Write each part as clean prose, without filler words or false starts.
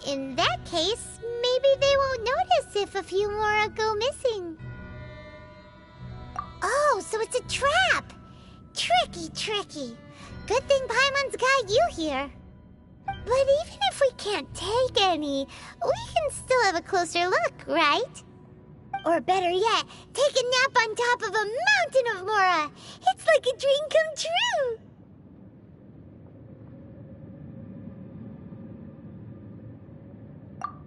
In that case, maybe they won't notice if a few more go missing. Oh, so it's a trap! Tricky, tricky. Good thing Paimon's got you here. But even if we can't take any, we can still have a closer look, right? Or better yet, take a nap on top of a mountain of Mora. It's like a dream come true.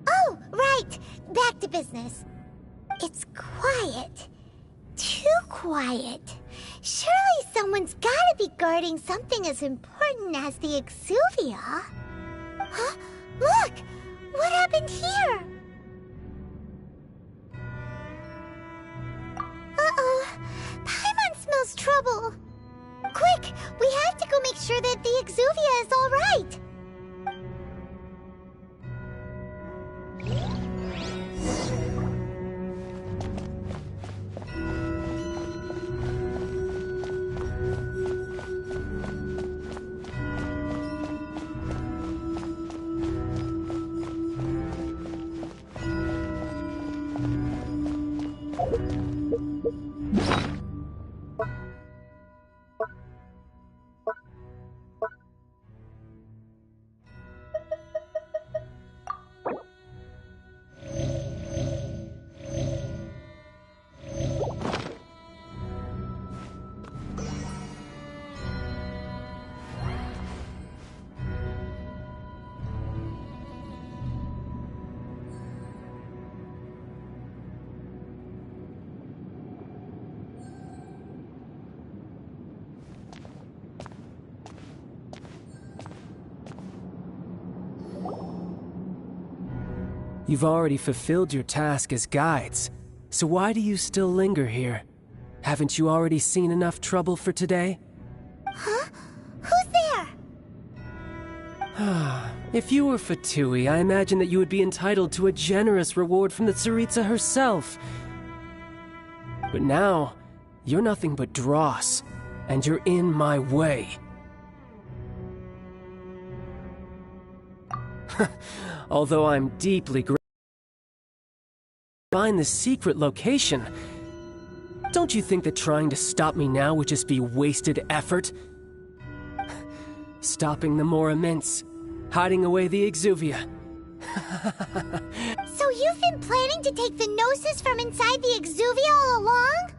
Oh, right. Back to business. It's quiet. Too quiet. Surely someone's gotta be guarding something as important as the Exuvia. Huh? Look! What happened here? Uh-oh. Paimon smells trouble. Quick! We have to go make sure that the Exuvia is all right. You've already fulfilled your task as guides, so why do you still linger here? Haven't you already seen enough trouble for today? Huh? Who's there? If you were Fatui, I imagine that you would be entitled to a generous reward from the Tsaritsa herself. But now, you're nothing but dross, and you're in my way. Although I'm deeply grateful to find the secret location, don't you think that trying to stop me now would just be wasted effort? Stopping the Mora mints, hiding away the Exuvia. So you've been planning to take the Gnosis from inside the Exuvia all along?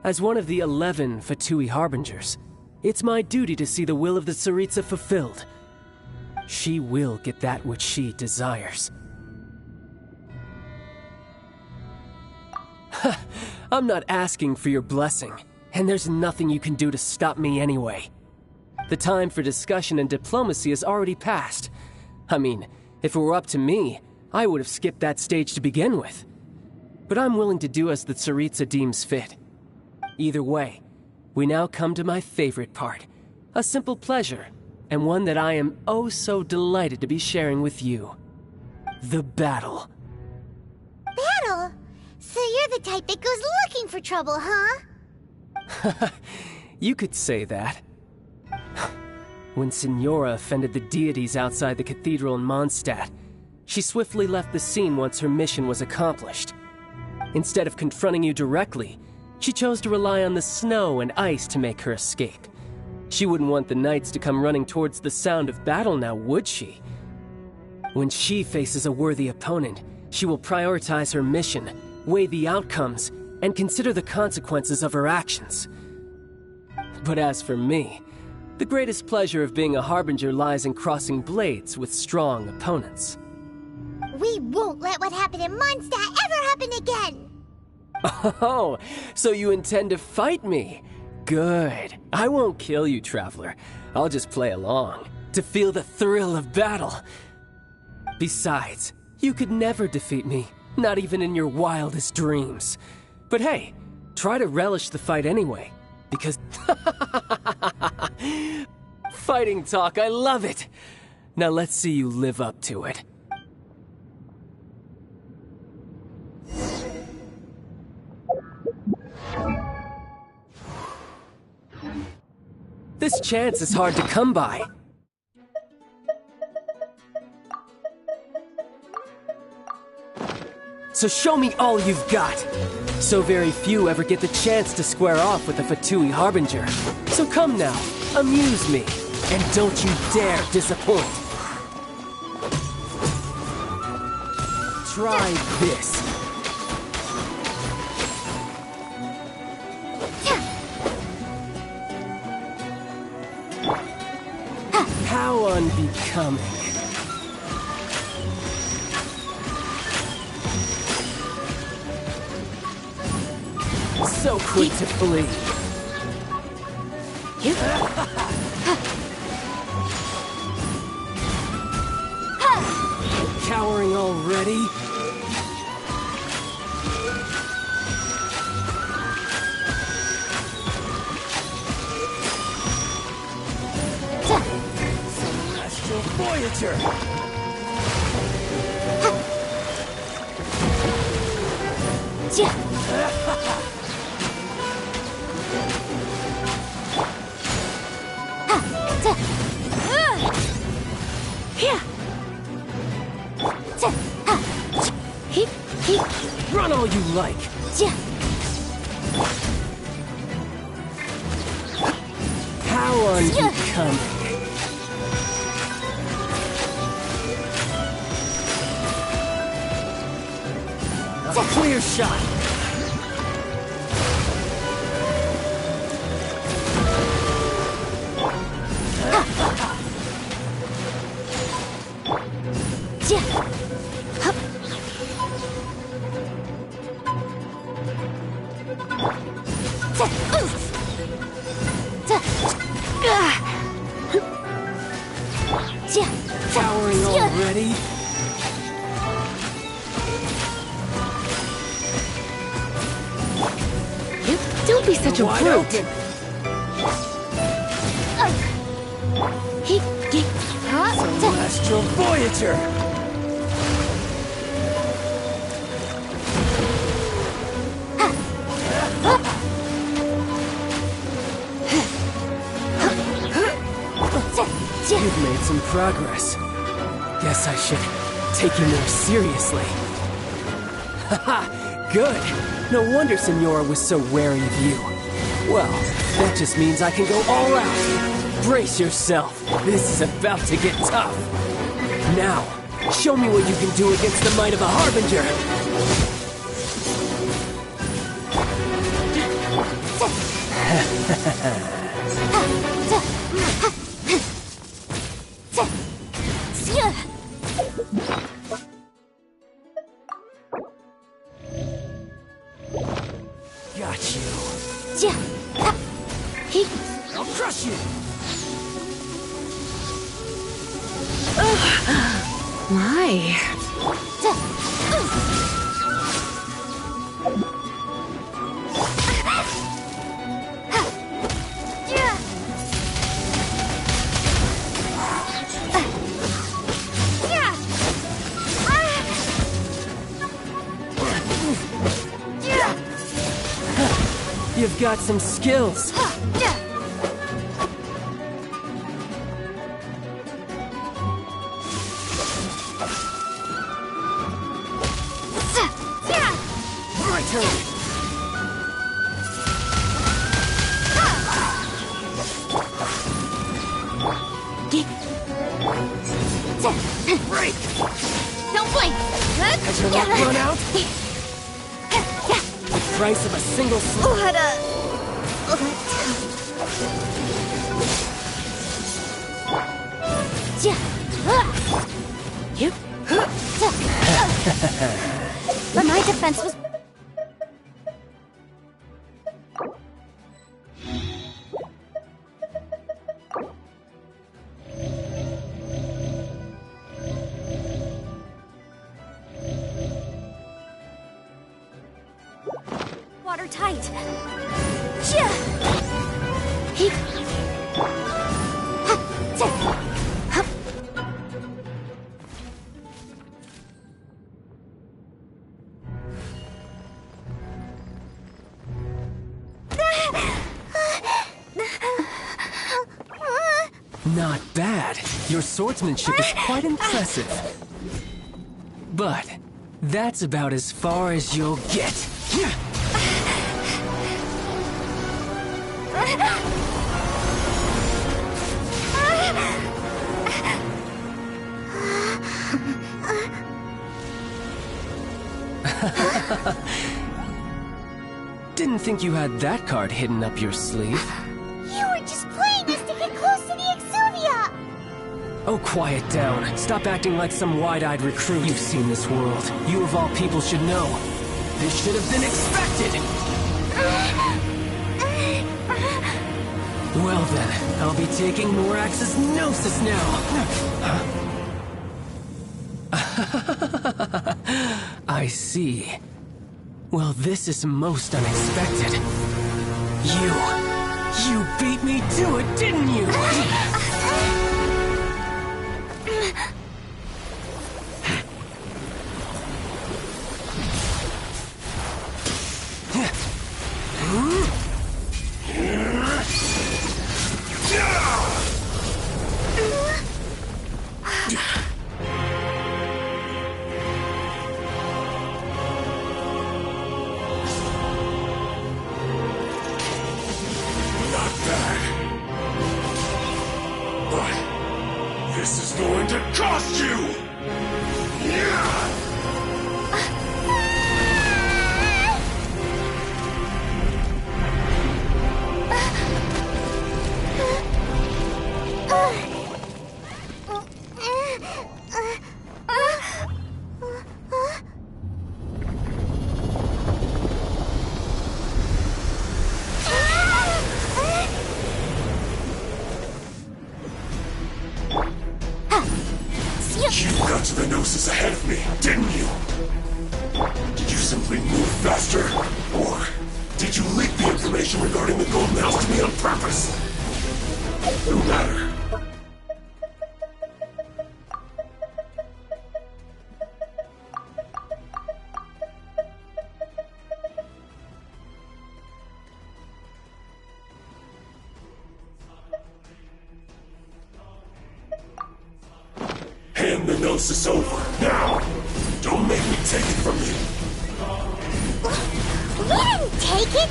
As one of the 11 Fatui Harbingers, it's my duty to see the will of the Tsaritsa fulfilled. She will get that which she desires. I'm not asking for your blessing, and there's nothing you can do to stop me anyway. The time for discussion and diplomacy has already passed. I mean, if it were up to me, I would have skipped that stage to begin with. But I'm willing to do as the Tsaritsa deems fit. Either way, we now come to my favorite part, a simple pleasure, and one that I am oh so delighted to be sharing with you. The battle. Battle? So you're the type that goes looking for trouble, huh? You could say that. When Signora offended the deities outside the cathedral in Mondstadt, she swiftly left the scene once her mission was accomplished. Instead of confronting you directly, she chose to rely on the snow and ice to make her escape. She wouldn't want the knights to come running towards the sound of battle now, would she? When she faces a worthy opponent, she will prioritize her mission, weigh the outcomes, and consider the consequences of her actions. But as for me, the greatest pleasure of being a Harbinger lies in crossing blades with strong opponents. We won't let what happened in Mondstadt ever happen again! Oh, so you intend to fight me? Good. I won't kill you, Traveler. I'll just play along, to feel the thrill of battle. Besides, you could never defeat me, not even in your wildest dreams. But hey, try to relish the fight anyway, because... Fighting talk, I love it! Now let's see you live up to it. This chance is hard to come by. So show me all you've got. So very few ever get the chance to square off with a Fatui Harbinger. So come now, amuse me, and don't you dare disappoint. Try this. How unbecoming. So quick to flee. Cowering already? Celestial Voyager! Run all you like. How unbecoming. A clear shot. Cowering already? Don't be such a brute. Celestial Voyager! You've made some progress. Guess I should take you more seriously. Haha, good. No wonder Senora was so wary of you. Well, that just means I can go all out. Brace yourself. This is about to get tough. Now, show me what you can do against the might of a Harbinger. Got you. I'll crush you. My. You've got some skills. My turn. Break. Don't blink. Has your luck run out? The price of a single slip. But my defense was... watertight. Not bad. Your swordsmanship is quite impressive. But That's about as far as you'll get. Didn't think you had that card hidden up your sleeve. You were just playing us to get close to the Exuvia! Oh, quiet down. Stop acting like some wide-eyed recruit. You've seen this world. You of all people should know. This should have been expected! Well then, I'll be taking Morax's Gnosis now! I see. Well, this is most unexpected. You beat me to it, didn't you? You got to the Gnosis ahead of me, didn't you? Did you simply move faster? Or did you leak the information regarding the Golden House to me on purpose? No matter. Hand the Gnosis over, now! Don't make me take it from you! We didn't take it!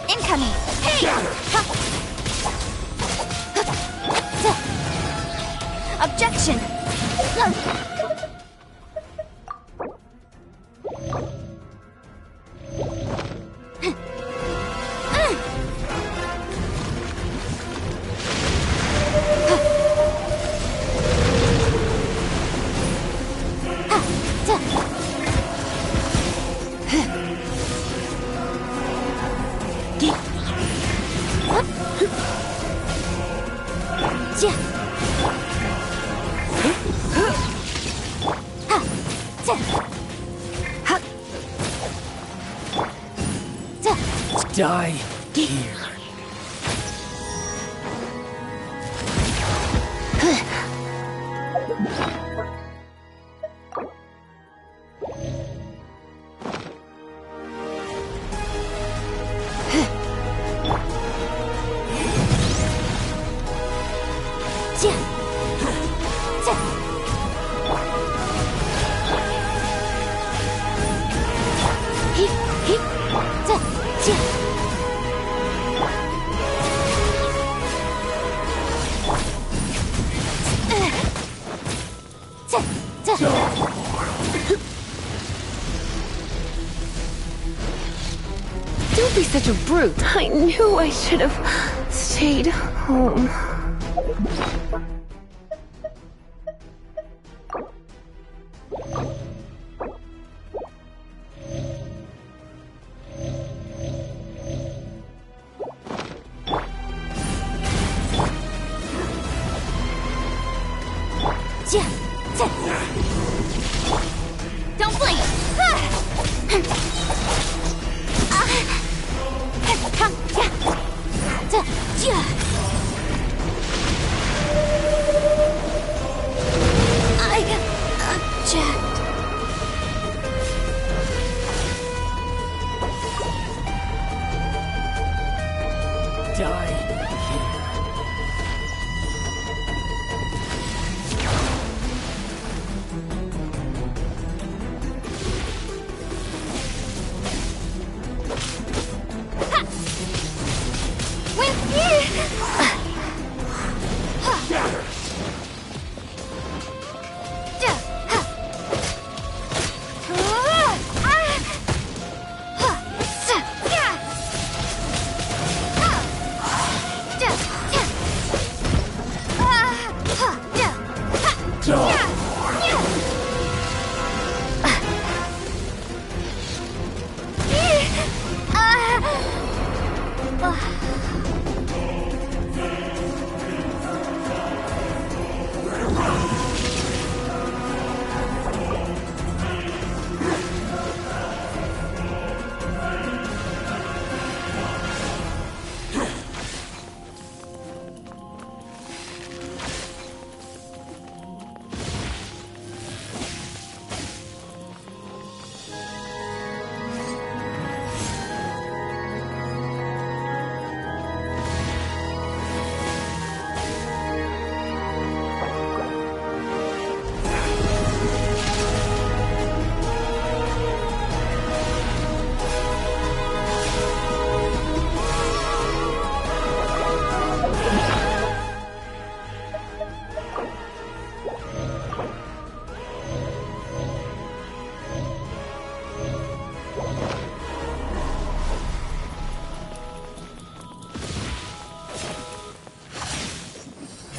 Incoming! Hey! Objection! Die here. Don't be such a brute. I knew I should have stayed home. Don't blink! I object. Die here.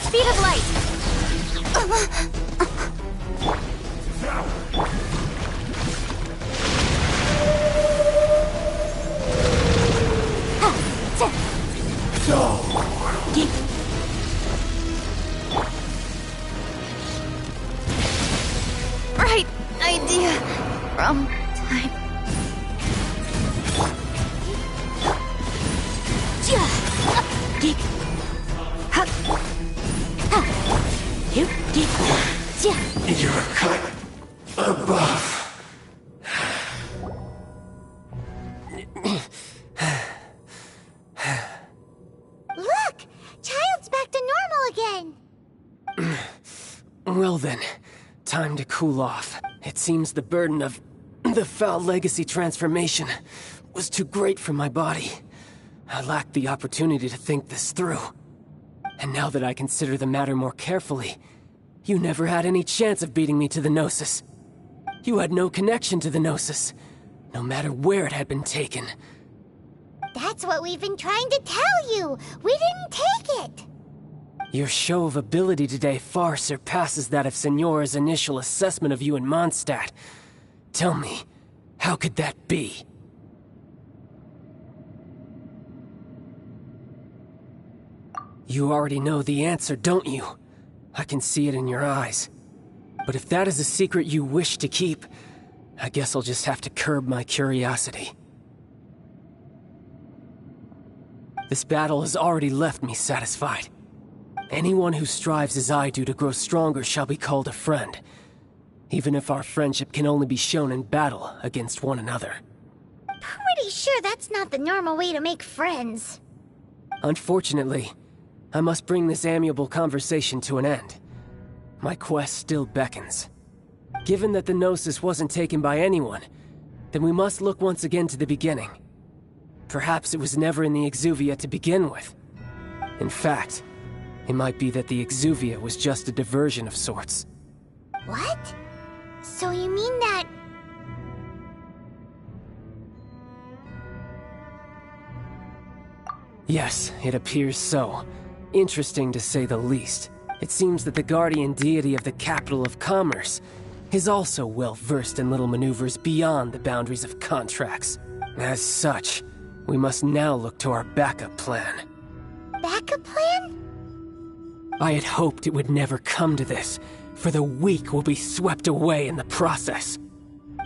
Speed of light! Right idea. Wrong time. You're a cut above. Look! Child's back to normal again! Well then, time to cool off. It seems the burden of the foul legacy transformation was too great for my body. I lacked the opportunity to think this through. And now that I consider the matter more carefully, you never had any chance of beating me to the Gnosis. You had no connection to the Gnosis, no matter where it had been taken. That's what we've been trying to tell you! We didn't take it! Your show of ability today far surpasses that of Signora's initial assessment of you in Mondstadt. Tell me, how could that be? You already know the answer, don't you? I can see it in your eyes. But if that is a secret you wish to keep, I guess I'll just have to curb my curiosity. This battle has already left me satisfied. Anyone who strives as I do to grow stronger shall be called a friend, even if our friendship can only be shown in battle against one another. Pretty sure that's not the normal way to make friends. Unfortunately, I must bring this amiable conversation to an end. My quest still beckons. Given that the Gnosis wasn't taken by anyone, then we must look once again to the beginning. Perhaps it was never in the Exuvia to begin with. In fact, it might be that the Exuvia was just a diversion of sorts. What? So you mean that... Yes, it appears so. Interesting to say the least. It seems that the guardian deity of the capital of commerce is also well versed in little maneuvers beyond the boundaries of contracts. As such, we must now look to our backup plan. Backup plan? I had hoped it would never come to this, for the weak will be swept away in the process.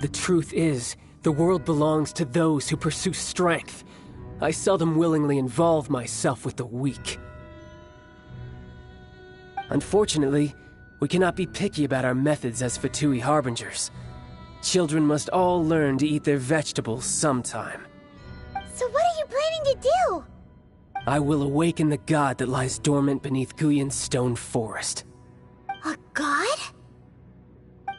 The truth is, the world belongs to those who pursue strength. I seldom willingly involve myself with the weak. Unfortunately, we cannot be picky about our methods as Fatui harbingers. Children must all learn to eat their vegetables sometime. So what are you planning to do? I will awaken the god that lies dormant beneath Guyon's stone forest. A god?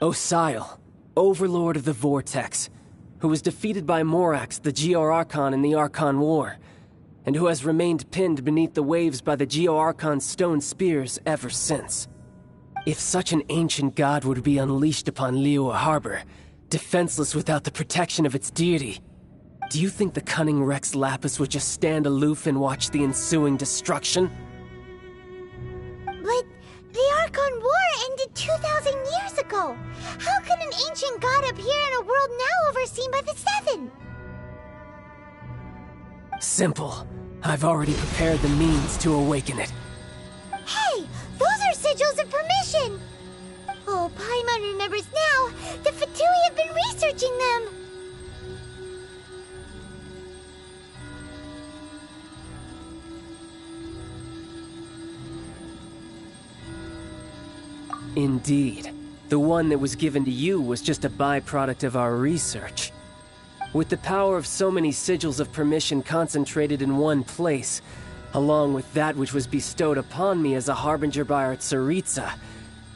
Osial, overlord of the Vortex, who was defeated by Morax, the Geo-Archon in the Archon War, and who has remained pinned beneath the waves by the Geo-Archon's stone spears ever since. If such an ancient god were to be unleashed upon Liyue Harbor, defenseless without the protection of its deity, do you think the cunning Rex Lapis would just stand aloof and watch the ensuing destruction? But the Archon War ended 2,000 years ago. How can an ancient god appear in a world now overseen by the Seven? Simple. I've already prepared the means to awaken it. Hey, those are sigils of permission! Oh, Paimon remembers now. The Fatui have been researching them. Indeed. The one that was given to you was just a byproduct of our research. With the power of so many sigils of permission concentrated in one place, along with that which was bestowed upon me as a harbinger by our Tsaritsa,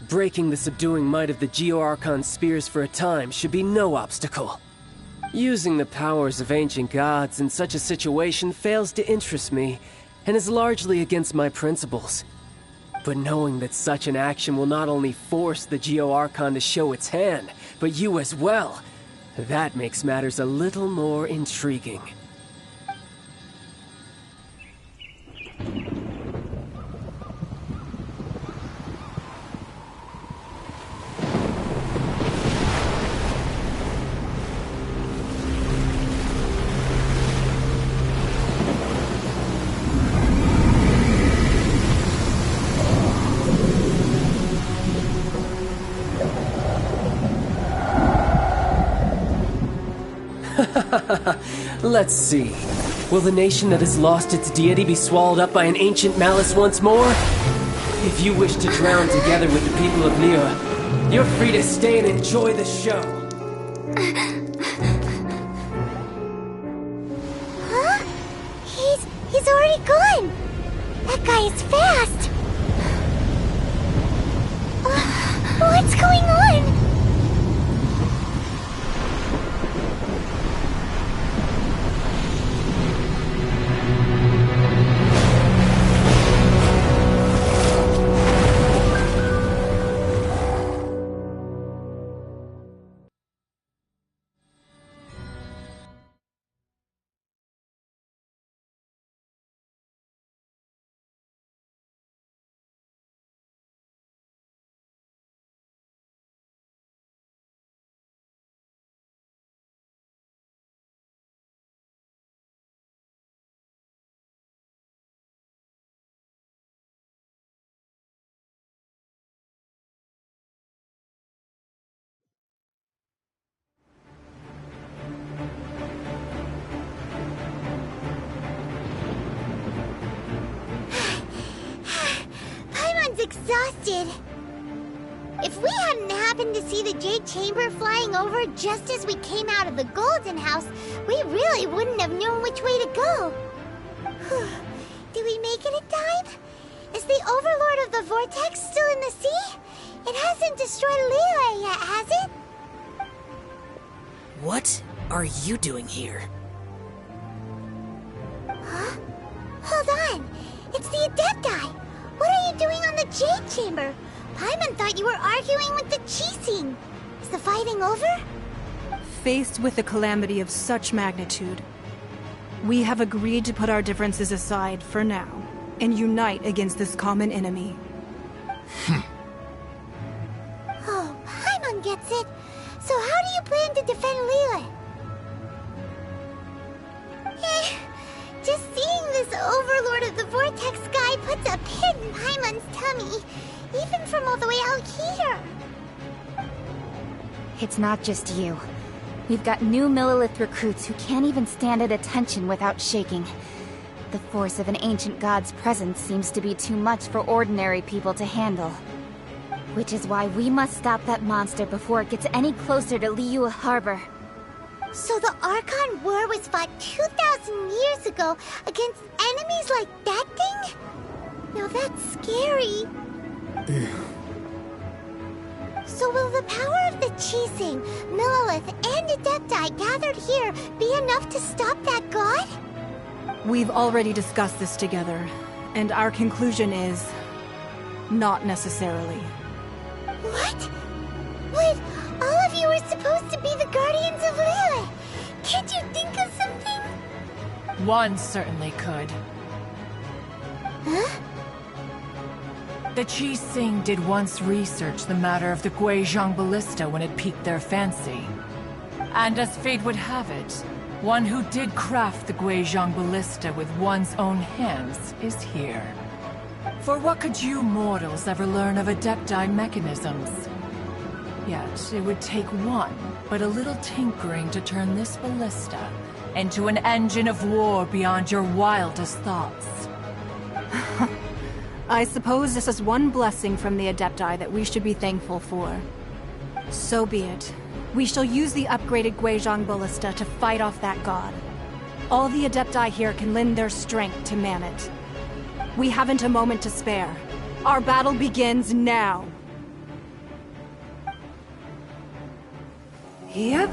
breaking the subduing might of the Geo-Archon spears for a time should be no obstacle. Using the powers of ancient gods in such a situation fails to interest me, and is largely against my principles. But knowing that such an action will not only force the Geo-Archon to show its hand, but you as well, that makes matters a little more intriguing. Let's see. Will the nation that has lost its deity be swallowed up by an ancient malice once more? If you wish to drown together with the people of Liyue, you're free to stay and enjoy the show. Huh? He's already gone. That guy is fast. What's going on? Exhausted. If we hadn't happened to see the Jade Chamber flying over just as we came out of the Golden House, we really wouldn't have known which way to go. Did we make it in time? Is the Overlord of the Vortex still in the sea? It hasn't destroyed Liyue yet, has it? What are you doing here? Huh? Hold on. It's the Adepti. What are you doing on the Jade Chamber? Paimon thought you were arguing with the Chising. Is the fighting over? Faced with a calamity of such magnitude, we have agreed to put our differences aside for now and unite against this common enemy. Oh, Paimon gets it. So how do you plan to defend Liyue? Just seeing this Overlord of the Vortex guy puts a pit in Paimon's tummy. even from all the way out here. It's not just you. We've got new Millilith recruits who can't even stand at attention without shaking. The force of an ancient god's presence seems to be too much for ordinary people to handle. Which is why we must stop that monster before it gets any closer to Liyue Harbor. So the Archon War was fought 2,000 years ago against enemies like that thing? Now that's scary. So will the power of the Chising, Millilith, and Adepti gathered here be enough to stop that god? We've already discussed this together, and our conclusion is... not necessarily. What? Wait, all of you were supposed to be the Guardians of Liyue. Can't you think of something? One certainly could. Huh? The Chising did once research the matter of the Guizhong Ballista when it piqued their fancy. And as fate would have it, one who did craft the Guizhong Ballista with one's own hands is here. For what could you mortals ever learn of Adepti mechanisms? Yet, it would take one, but a little tinkering to turn this ballista into an engine of war beyond your wildest thoughts. I suppose this is one blessing from the Adepti that we should be thankful for. So be it. We shall use the upgraded Guizhong Ballista to fight off that god. All the Adepti here can lend their strength to man it. We haven't a moment to spare. Our battle begins now. Yep.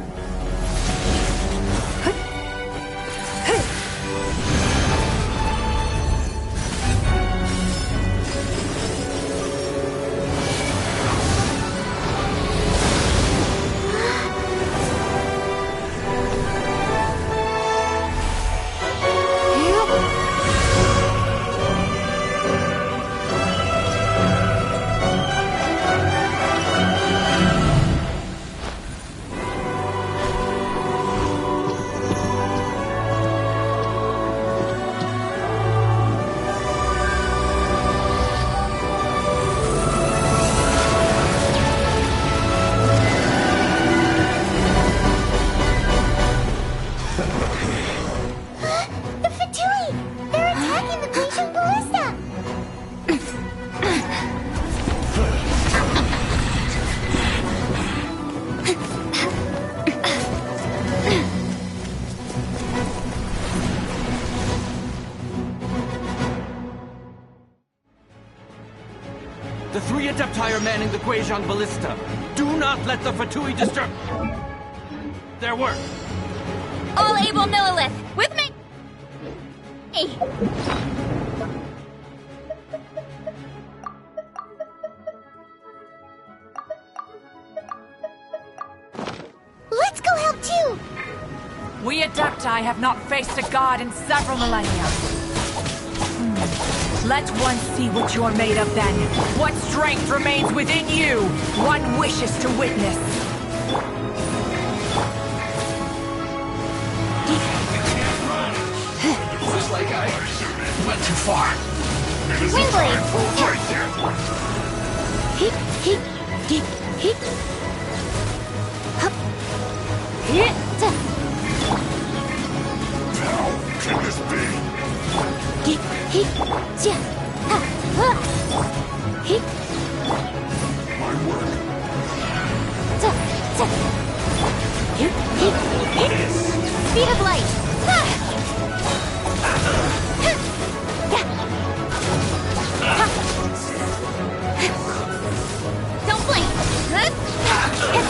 The three Adepti are manning the Guizhong Ballista. Do not let the Fatui disturb their work. All able Millilith, with me! Let's go help too! We Adepti have not faced a god in several millennia. Let one see what you're made of then. What strength remains within you. One wishes to witness. Looks like I went too far. Windblade! Hit, hit, hit, hit. Hup. Hit. How can this be? Hit, hit, ja, ha, ha. Hit. My work. Ja, ja. Hit, hit, hit. Speed of light. Ha. Ha. Ja. Ha. Don't blink. Huh? Ha. Ha. Ha.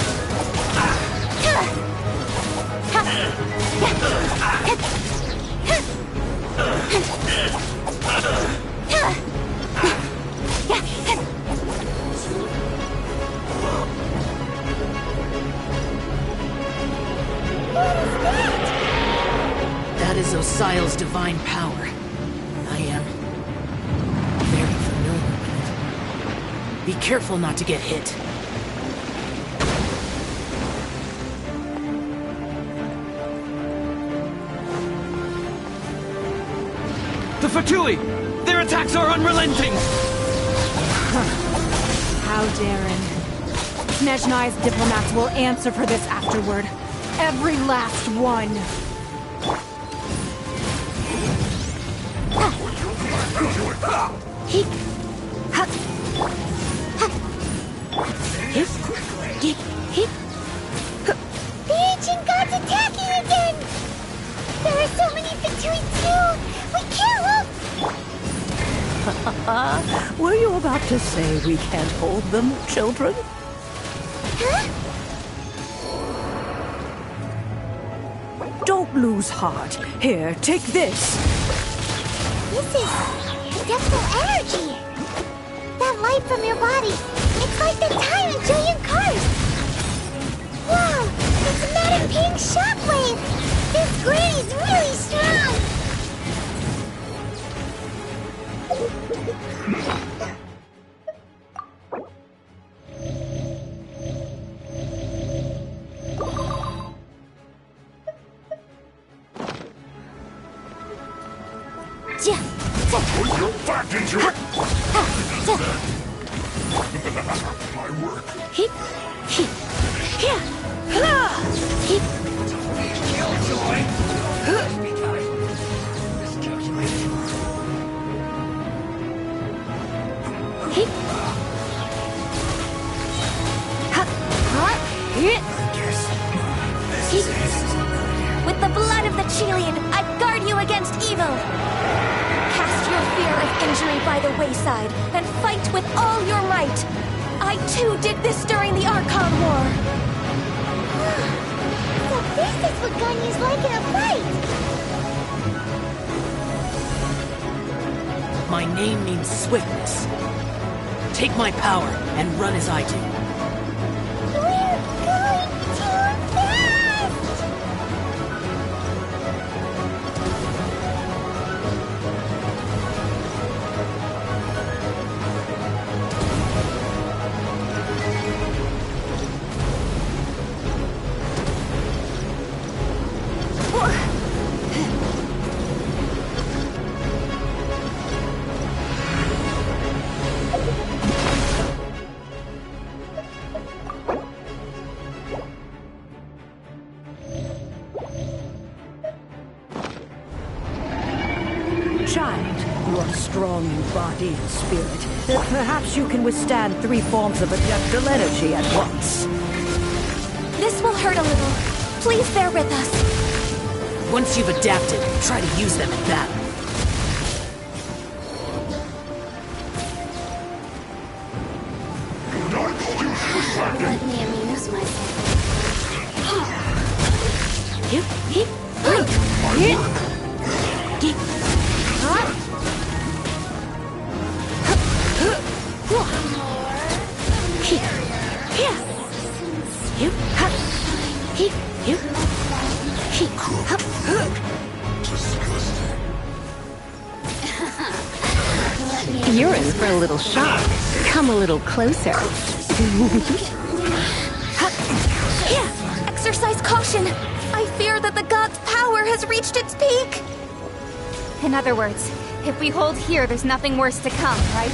Ja. That is Osial's divine power. I am very familiar with it. Be careful not to get hit. The Fatui! Their attacks are unrelenting! Oh, Darren. Snezhnai's diplomats will answer for this afterward. Every last one. The ancient god's attacking again! There are so many Fatui too! We can't look! Were you about to say we can't hold them, children? Huh? Don't lose heart. Here, take this. This is adeptal energy! That light from your body, it's like the time in Julian Cars! Wow! It's a mad pink shockwave! This granny's really strong! Put your back into it! My work. With the blood of the Chelian, I guard you against evil! Cast your fear of injury by the wayside, and fight with all your might! I too did this during the Archon War! So this is what Ganyu's like in a fight! My name means swiftness. Take my power and run as I do. We're going too fast! Child, you are strong in body and spirit. Perhaps you can withstand 3 forms of adeptal energy at once. This will hurt a little. Please bear with us. Once you've adapted, try to use them in battle. Let me amuse myself. You're in for a little shock. Come a little closer. Exercise caution! I fear that the god's power has reached its peak! In other words, if we hold here, there's nothing worse to come, right?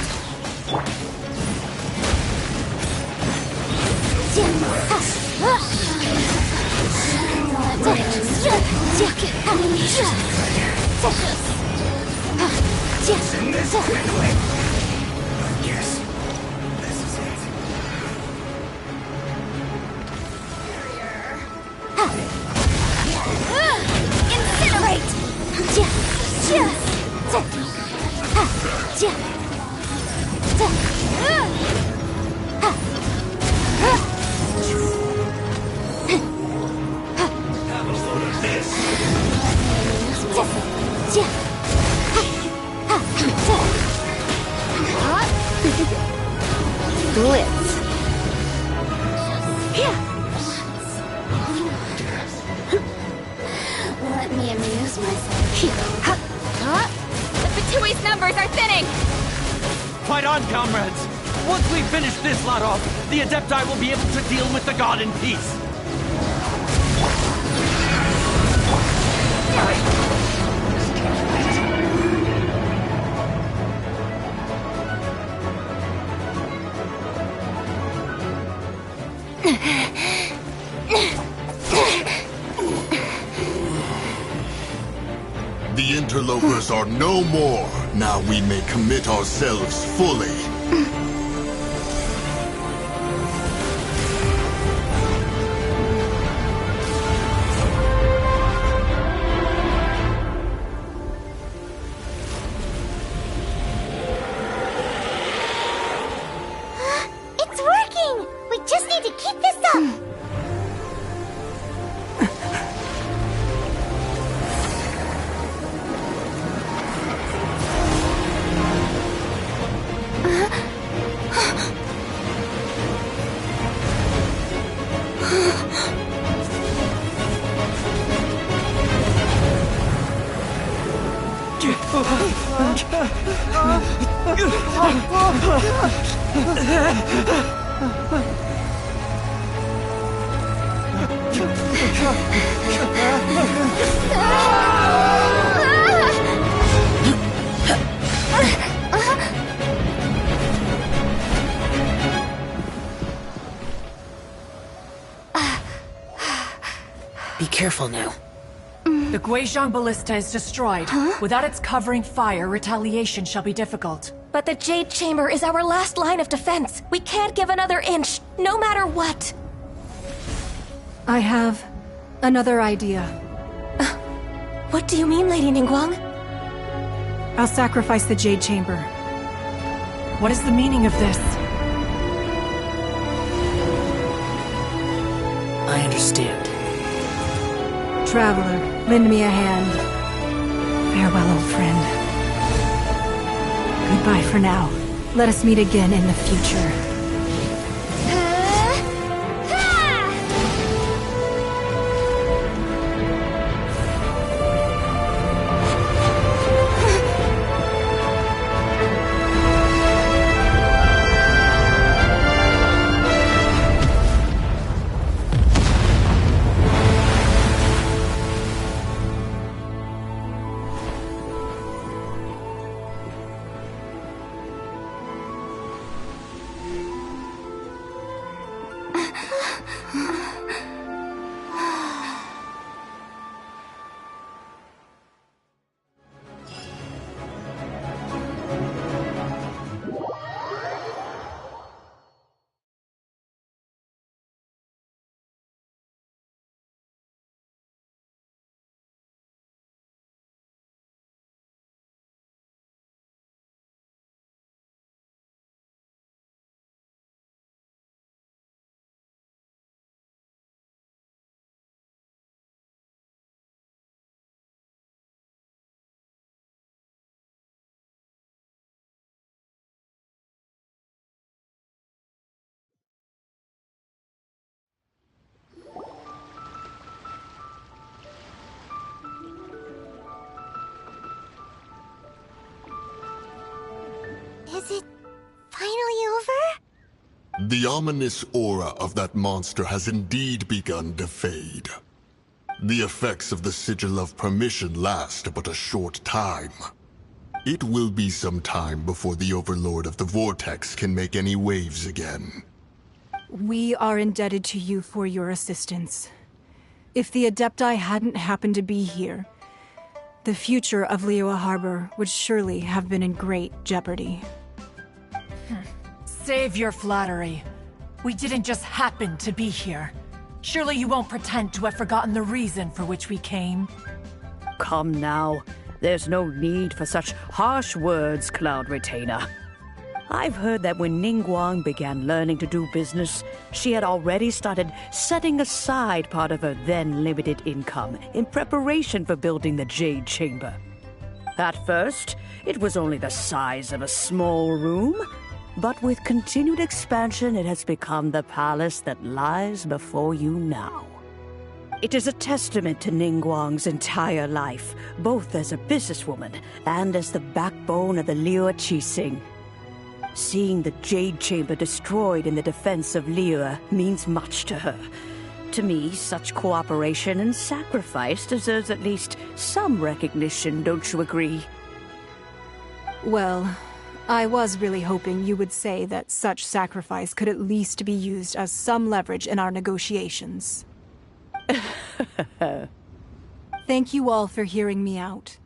Blitz. Let me amuse myself. The Fatui's numbers are thinning! Fight on, comrades! Once we finish this lot off, the Adepti will be able to deal with the god in peace. The interlopers are no more. Now we may commit ourselves fully. It's working! We just need to keep this up! Be careful now. The Guizhong Ballista is destroyed. Without its covering fire, retaliation shall be difficult. But the Jade Chamber is our last line of defense. We can't give another inch, no matter what. I have another idea. What do you mean, Lady Ningguang? I'll sacrifice the Jade Chamber. What is the meaning of this? I understand. Traveler, lend me a hand. Farewell, old friend. Goodbye for now. Let us meet again in the future. Is it finally over? The ominous aura of that monster has indeed begun to fade. The effects of the Sigil of Permission last but a short time. It will be some time before the Overlord of the Vortex can make any waves again. We are indebted to you for your assistance. If the Adepti hadn't happened to be here, the future of Liyue Harbor would surely have been in great jeopardy. Save your flattery. We didn't just happen to be here. Surely you won't pretend to have forgotten the reason for which we came. Come now. There's no need for such harsh words, Cloud Retainer. I've heard that when Ningguang began learning to do business, she had already started setting aside part of her then limited income in preparation for building the Jade Chamber. At first, it was only the size of a small room, but with continued expansion, it has become the palace that lies before you now. It is a testament to Ningguang's entire life, both as a businesswoman and as the backbone of the Liyue Qixing. Seeing the Jade Chamber destroyed in the defense of Liyue means much to her. To me, such cooperation and sacrifice deserves at least some recognition, don't you agree? Well, I was really hoping you would say that such sacrifice could at least be used as some leverage in our negotiations. Thank you all for hearing me out.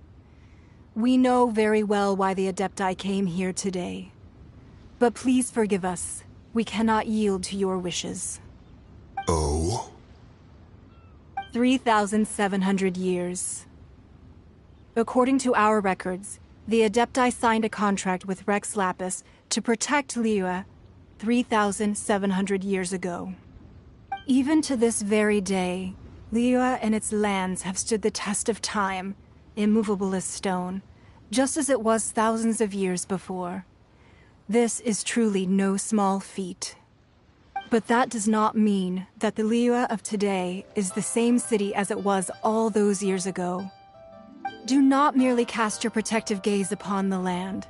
We know very well why the Adepti came here today. But please forgive us. We cannot yield to your wishes. Oh? 3,700 years. According to our records, the Adepti signed a contract with Rex Lapis to protect Liyue 3,700 years ago. Even to this very day, Liyue and its lands have stood the test of time, immovable as stone, just as it was thousands of years before. This is truly no small feat. But that does not mean that the Liyue of today is the same city as it was all those years ago. Do not merely cast your protective gaze upon the land.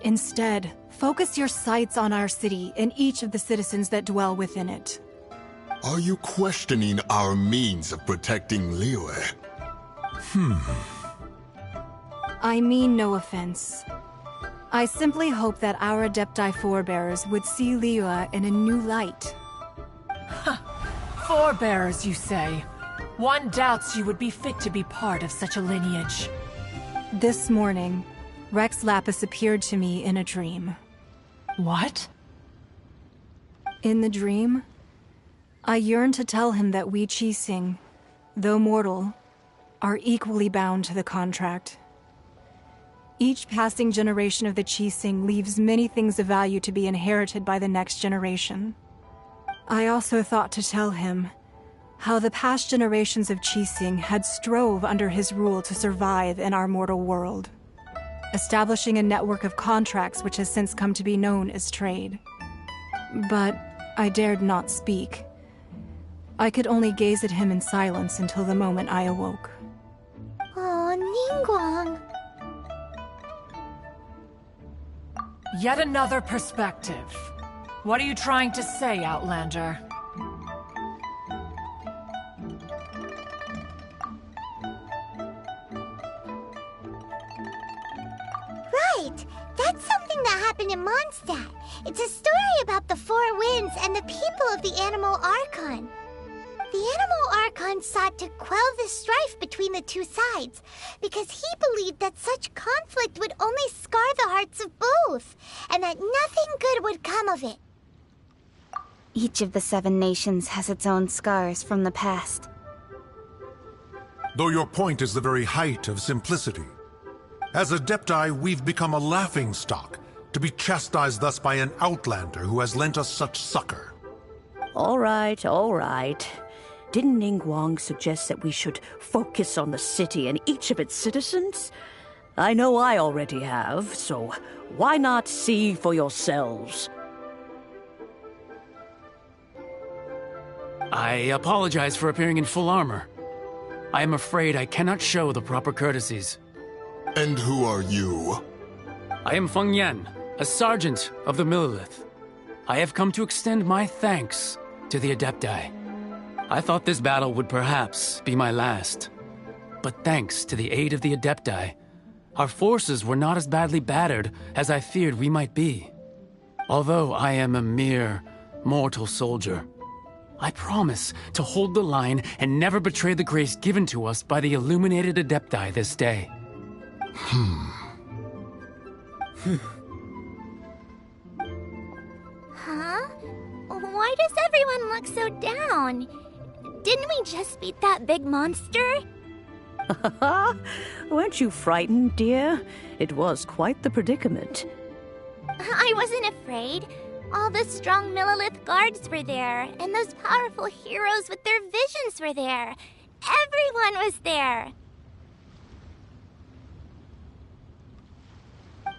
Instead, focus your sights on our city and each of the citizens that dwell within it. Are you questioning our means of protecting Liyue? I mean no offense. I simply hope that our Adepti forebears would see Liyue in a new light. Forebearers, you say? One doubts you would be fit to be part of such a lineage. This morning, Rex Lapis appeared to me in a dream. What? In the dream, I yearned to tell him that we Qixing, though mortal, are equally bound to the contract. Each passing generation of the Qixing leaves many things of value to be inherited by the next generation. I also thought to tell him how the past generations of Qixing had strove under his rule to survive in our mortal world, establishing a network of contracts which has since come to be known as trade. But I dared not speak. I could only gaze at him in silence until the moment I awoke. Oh, Ningguang. Yet another perspective. What are you trying to say, Outlander? Right! That's something that happened in Mondstadt. It's a story about the Four Winds and the people of the Animal Archon. The Animal Archon sought to quell the strife between the two sides, because he believed that such conflict would only scar the hearts of both, and that nothing good would come of it. Each of the 7 nations has its own scars from the past. Though your point is the very height of simplicity. As Adepti, we've become a laughingstock, to be chastised thus by an outlander who has lent us such succor. All right, all right. Didn't Ningguang suggest that we should focus on the city and each of its citizens? I know I already have, so why not see for yourselves? I apologize for appearing in full armor. I am afraid I cannot show the proper courtesies. And who are you? I am Feng Yan, a sergeant of the Millilith. I have come to extend my thanks to the Adepti. I thought this battle would perhaps be my last. But thanks to the aid of the Adepti, our forces were not as badly battered as I feared we might be. Although I am a mere mortal soldier, I promise to hold the line and never betray the grace given to us by the illuminated Adepti this day. Huh? Why does everyone look so down? Didn't we just beat that big monster? Weren't you frightened, dear? It was quite the predicament. I wasn't afraid. All the strong Millilith guards were there, and those powerful heroes with their visions were there. Everyone was there.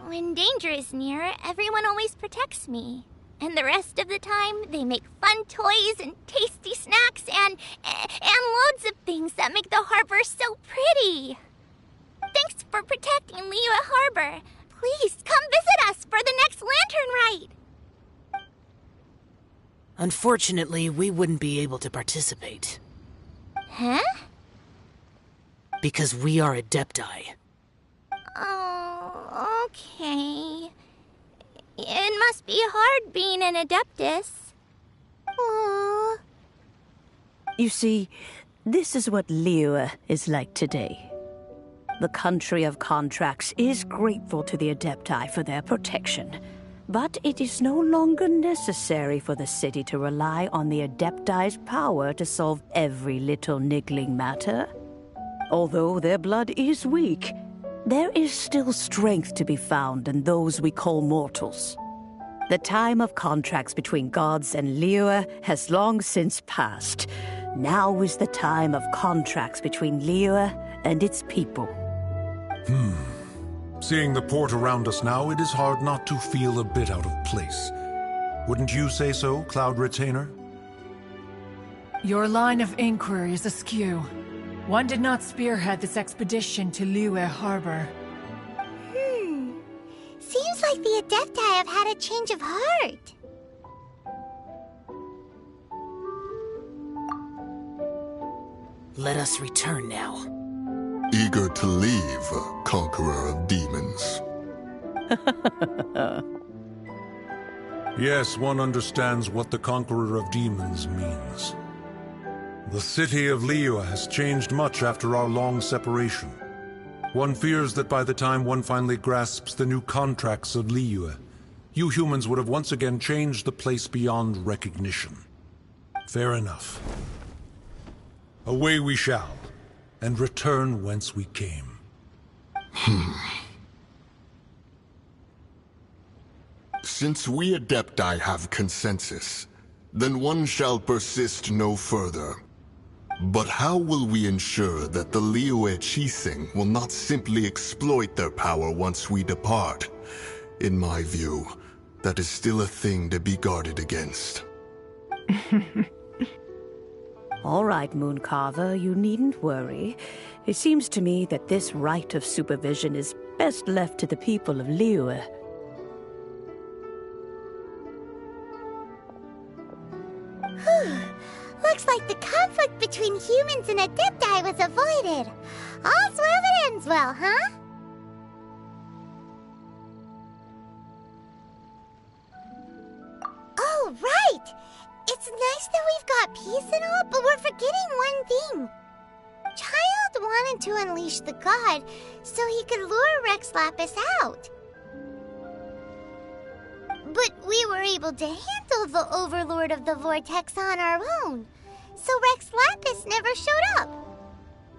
When danger is near, everyone always protects me. And the rest of the time, they make fun toys and tasty snacks and loads of things that make the harbor so pretty. Thanks for protecting Liyue Harbor. Please come visit us for the next lantern rite. Unfortunately, we wouldn't be able to participate. Huh? Because we are Adepti. Oh, okay. It must be hard being an Adeptus. Aww. You see, this is what Liyue is like today. The country of contracts is grateful to the Adepti for their protection, but it is no longer necessary for the city to rely on the Adepti's power to solve every little niggling matter. Although their blood is weak, there is still strength to be found in those we call mortals. The time of contracts between gods and Liyue has long since passed. Now is the time of contracts between Liyue and its people. Seeing the port around us now, it is hard not to feel a bit out of place. Wouldn't you say so, Cloud Retainer? Your line of inquiry is askew. One did not spearhead this expedition to Liyue Harbor. Seems like the Adepti have had a change of heart. Let us return now. Eager to leave, conqueror of demons. Yes, one understands what the conqueror of demons means. The city of Liyue has changed much after our long separation. One fears that by the time one finally grasps the new contracts of Liyue, you humans would have once again changed the place beyond recognition. Fair enough. Away we shall, and return whence we came. Since we Adepti have consensus, then one shall persist no further. But how will we ensure that the Liyue Qixing will not simply exploit their power once we depart? In my view, that is still a thing to be guarded against. All right, Mooncarver, you needn't worry. It seems to me that this right of supervision is best left to the people of Liyue. Looks like the conflict between humans and Adepti was avoided. All's well that ends well, huh? Oh, right! It's nice that we've got peace and all, but we're forgetting one thing. Child wanted to unleash the god so he could lure Rex Lapis out. But we were able to handle the Overlord of the Vortex on our own, so Rex Lapis never showed up.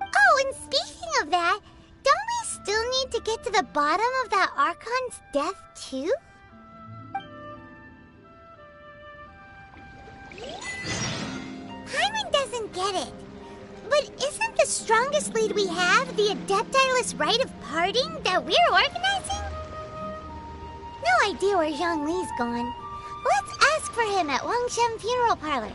Oh, and speaking of that, don't we still need to get to the bottom of that Archon's death too? Hyman doesn't get it. But isn't the strongest lead we have the Adeptiless rite of parting that we're organizing? No idea where Zhongli's gone. Let's ask for him at Wangshen Funeral Parlor.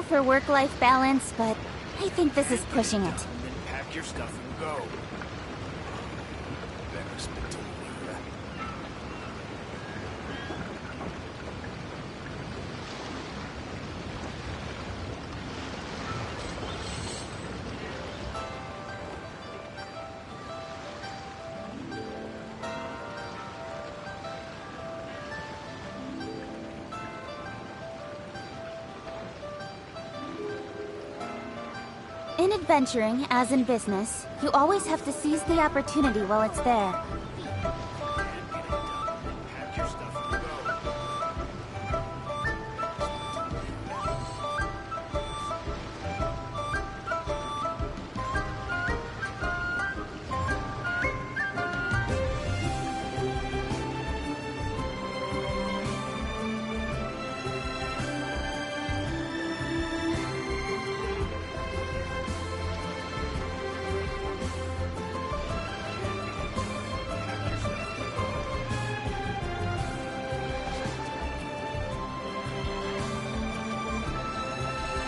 for work-life balance, but I think this is pushing it. Then pack your stuff and go. In adventuring, as in business, you always have to seize the opportunity while it's there.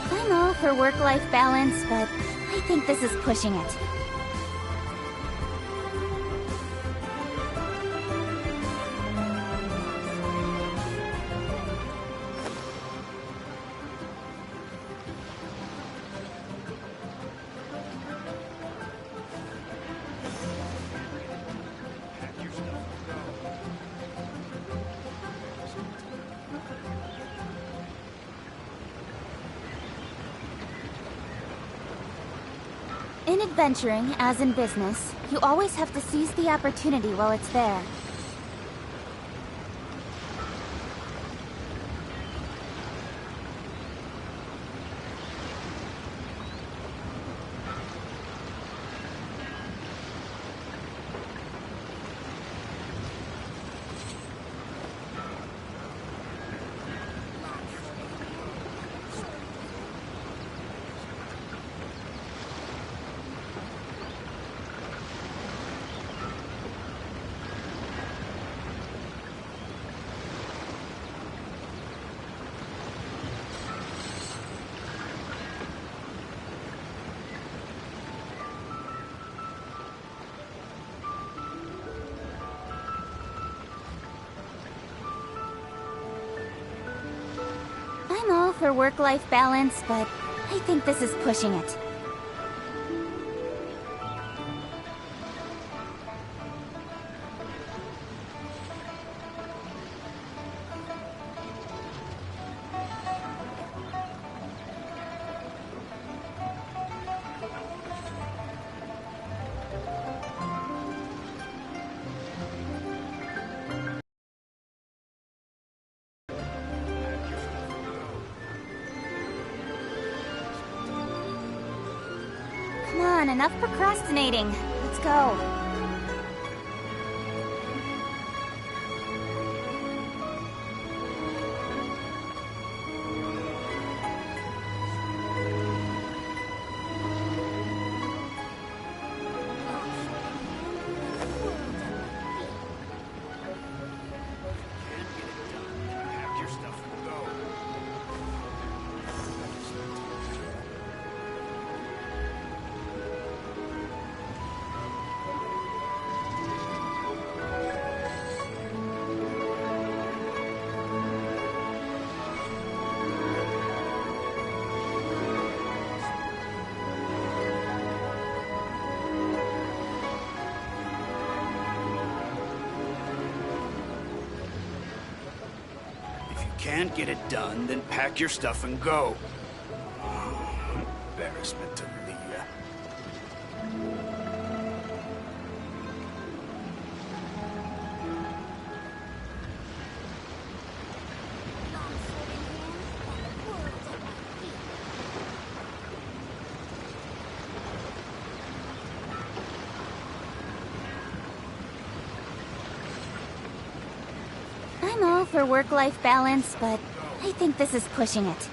I'm all for work-life balance, but I think this is pushing it. In adventuring, as in business, you always have to seize the opportunity while it's there. I'm all for work-life balance, but I think this is pushing it. Come on, enough procrastinating. Let's go. Pack your stuff and go. If you can't get it done, then pack your stuff and go. Embarrassment to Leah. I'm all for work-life balance, but I think this is pushing it.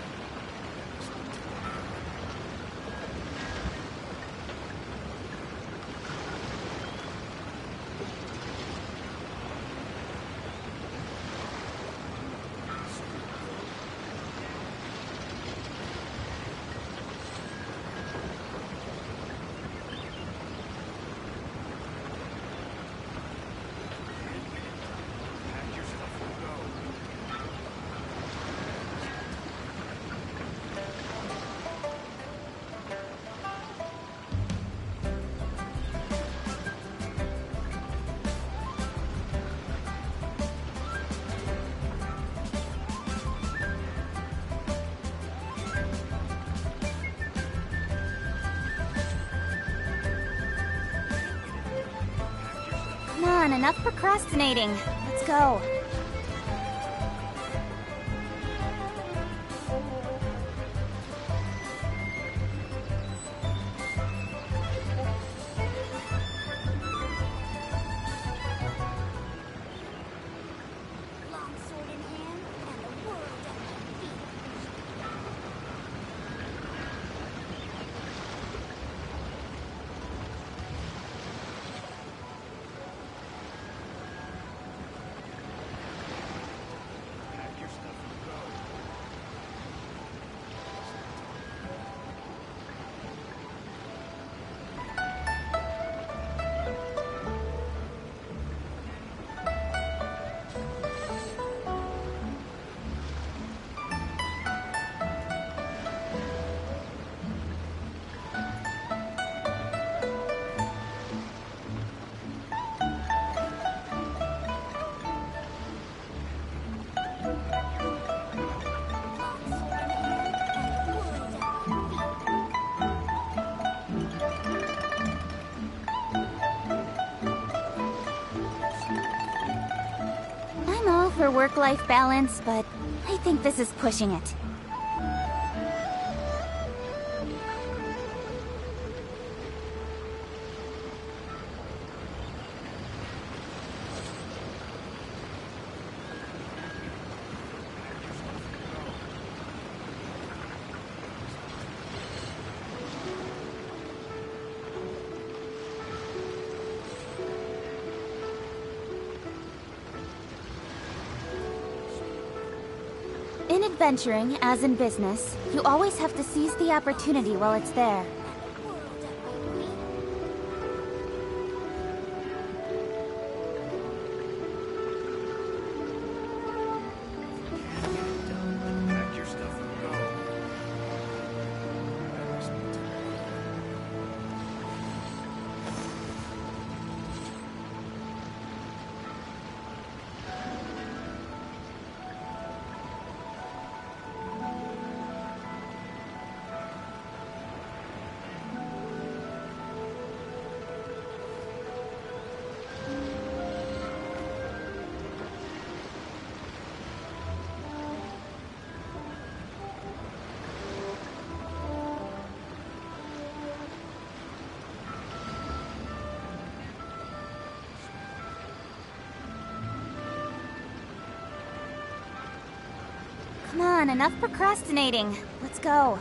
on, enough procrastinating. Let's go. For work-life balance, but I think this is pushing it. In adventuring, as in business, you always have to seize the opportunity while it's there. Pack your stuff and go. Come on, enough procrastinating. Let's go.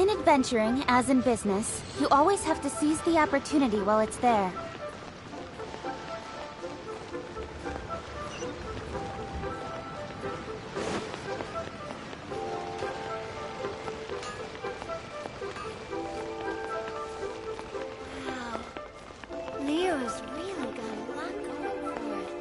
In adventuring, as in business, you always have to seize the opportunity while it's there. Leo's really got a lot going for it.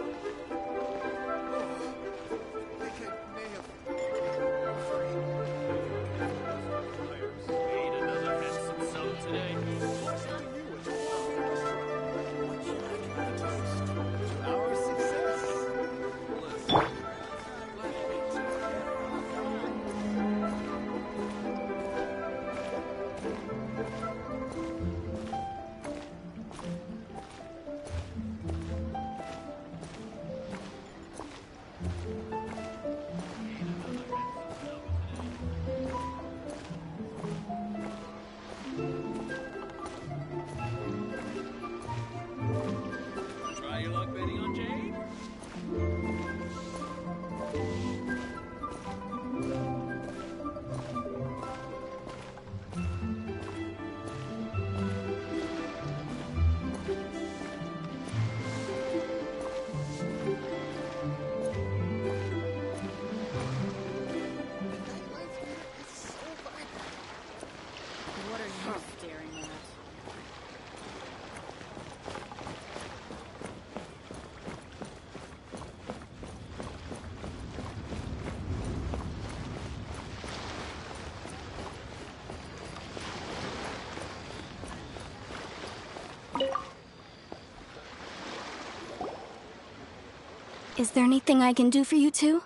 Is there anything I can do for you two?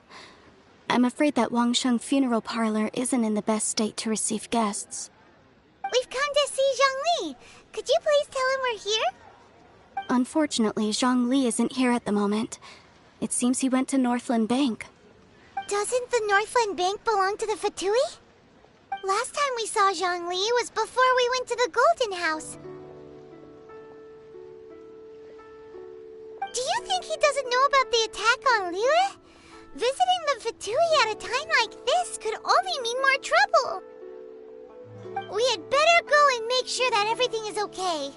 I'm afraid that Wangsheng funeral parlor isn't in the best state to receive guests. We've come to see Zhongli. Could you please tell him we're here? Unfortunately, Zhongli isn't here at the moment. It seems he went to Northland Bank. Doesn't the Northland Bank belong to the Fatui? Last time we saw Zhongli was before we went to the Golden House. Do you think he doesn't know about the attack on Liyue? Visiting the Fatui at a time like this could only mean more trouble. We had better go and make sure that everything is okay.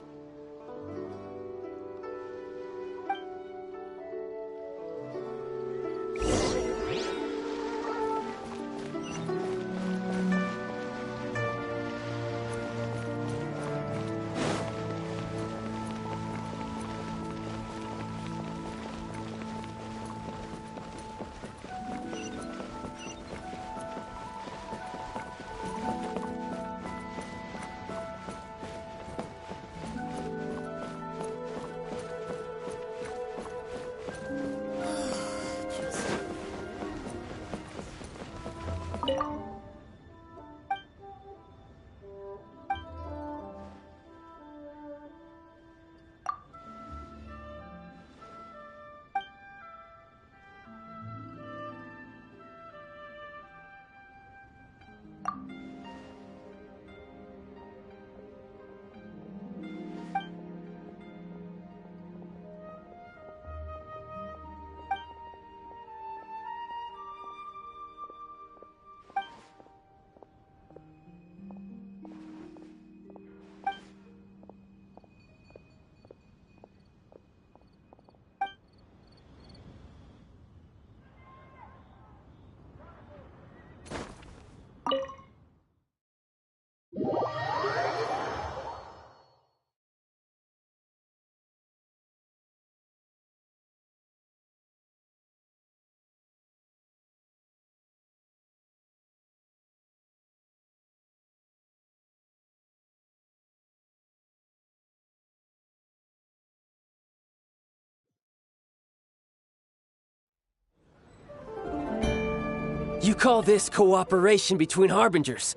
You call this cooperation between Harbingers?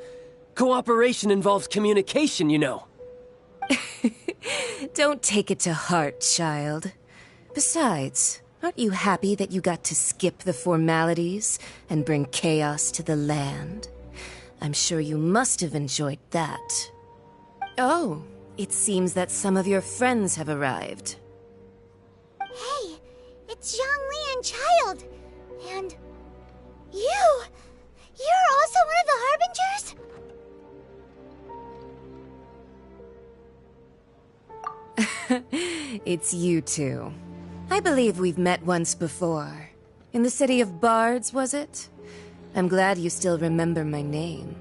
Cooperation involves communication, you know. Don't take it to heart, child. Besides, aren't you happy that you got to skip the formalities and bring chaos to the land? I'm sure you must have enjoyed that. Oh, it seems that some of your friends have arrived. Hey, it's Zhongli and Child. And you're also one of the Harbingers? It's you two. I believe we've met once before. In the City of Bards, was it? I'm glad you still remember my name.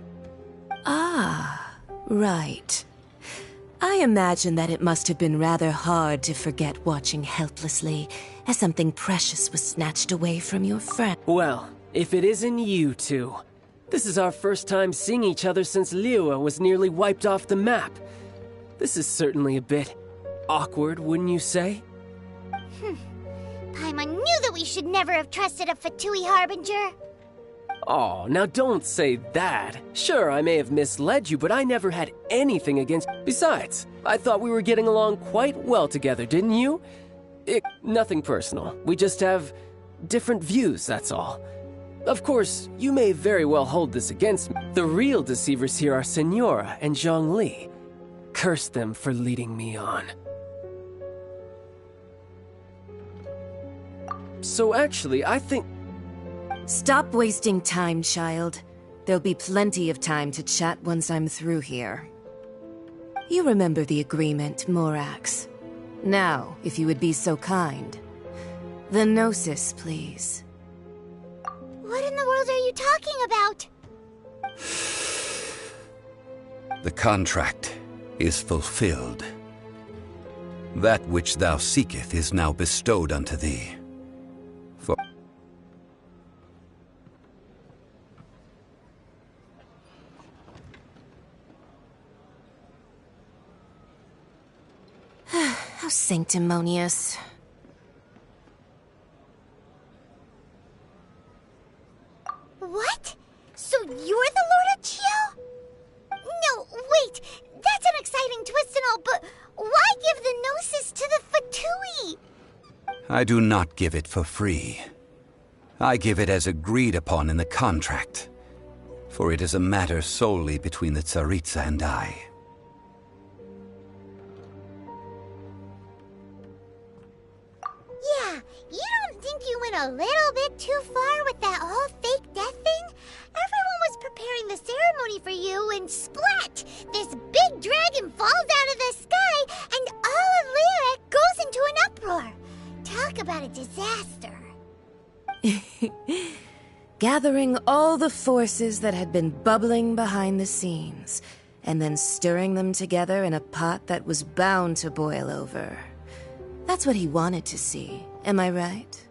Ah, right. I imagine that it must have been rather hard to forget watching helplessly as something precious was snatched away from your friend. Well, if it isn't you two. This is our first time seeing each other since Liyue was nearly wiped off the map. This is certainly a bit awkward, wouldn't you say? Paimon knew that we should never have trusted a Fatui Harbinger. Oh, now don't say that. Sure, I may have misled you, but I never had anything against... Besides, I thought we were getting along quite well together, didn't you? Nothing personal. We just have different views, that's all. Of course, you may very well hold this against me. The real deceivers here are Senora and Zhongli. Curse them for leading me on. So actually, I think... Stop wasting time, child. There'll be plenty of time to chat once I'm through here. You remember the agreement, Morax. Now, if you would be so kind. The Gnosis, please. What in the world are you talking about? The contract is fulfilled. That which thou seeketh is now bestowed unto thee. For How sanctimonious. What? So you're the Lord of Chio? No, wait! That's an exciting twist and all, but why give the Gnosis to the Fatui? I do not give it for free. I give it as agreed upon in the contract, for it is a matter solely between the Tsaritsa and I. Yeah, you don't think you went a little bit too far with that whole fake death thing? Everyone was preparing the ceremony for you, and splat! This big dragon falls out of the sky, and all of Liyue goes into an uproar. Talk about a disaster. Gathering all the forces that had been bubbling behind the scenes, and then stirring them together in a pot that was bound to boil over. That's what he wanted to see, am I right?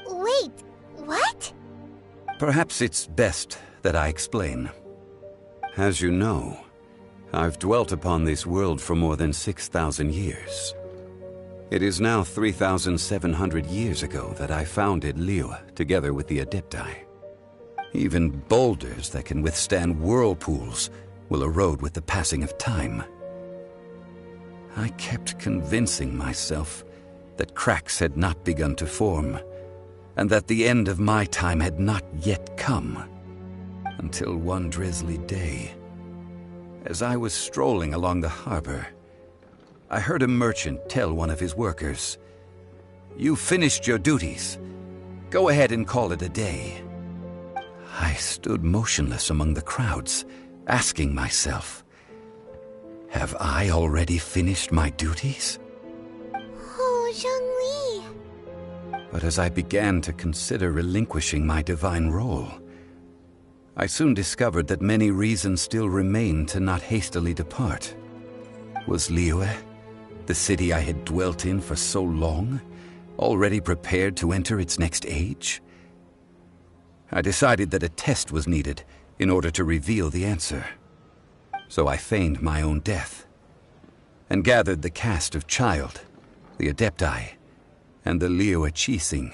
Wait, what? Perhaps it's best that I explain. As you know, I've dwelt upon this world for more than 6,000 years. It is now 3,700 years ago that I founded Liyue together with the Adepti. Even boulders that can withstand whirlpools will erode with the passing of time. I kept convincing myself that cracks had not begun to form, and that the end of my time had not yet come. Until one drizzly day, as I was strolling along the harbor, I heard a merchant tell one of his workers, "You finished your duties. Go ahead and call it a day." I stood motionless among the crowds, asking myself, have I already finished my duties? Oh, Zhongli. But as I began to consider relinquishing my divine role, I soon discovered that many reasons still remained to not hastily depart. Was Liyue, the city I had dwelt in for so long, already prepared to enter its next age? I decided that a test was needed in order to reveal the answer. So I feigned my own death, and gathered the cast of Child, the Adepti, and the Liyue Qixing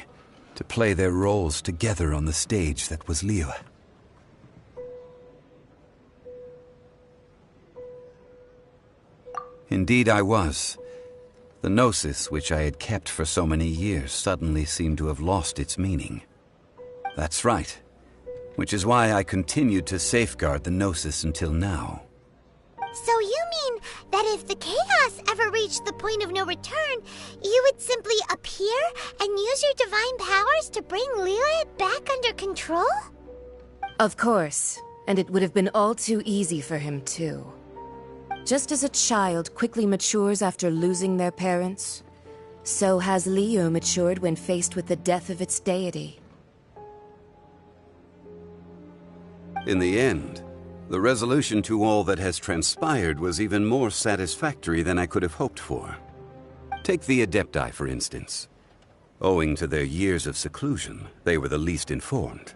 to play their roles together on the stage that was Liyue. Indeed I was. The Gnosis, which I had kept for so many years, suddenly seemed to have lost its meaning. That's right, which is why I continued to safeguard the Gnosis until now. So you mean that if the chaos ever reached the point of no return, you would simply appear and use your divine powers to bring Liyue back under control? Of course, and it would have been all too easy for him too. Just as a child quickly matures after losing their parents, so has Liyue matured when faced with the death of its deity. In the end, the resolution to all that has transpired was even more satisfactory than I could have hoped for. Take the Adepti, for instance. Owing to their years of seclusion, they were the least informed.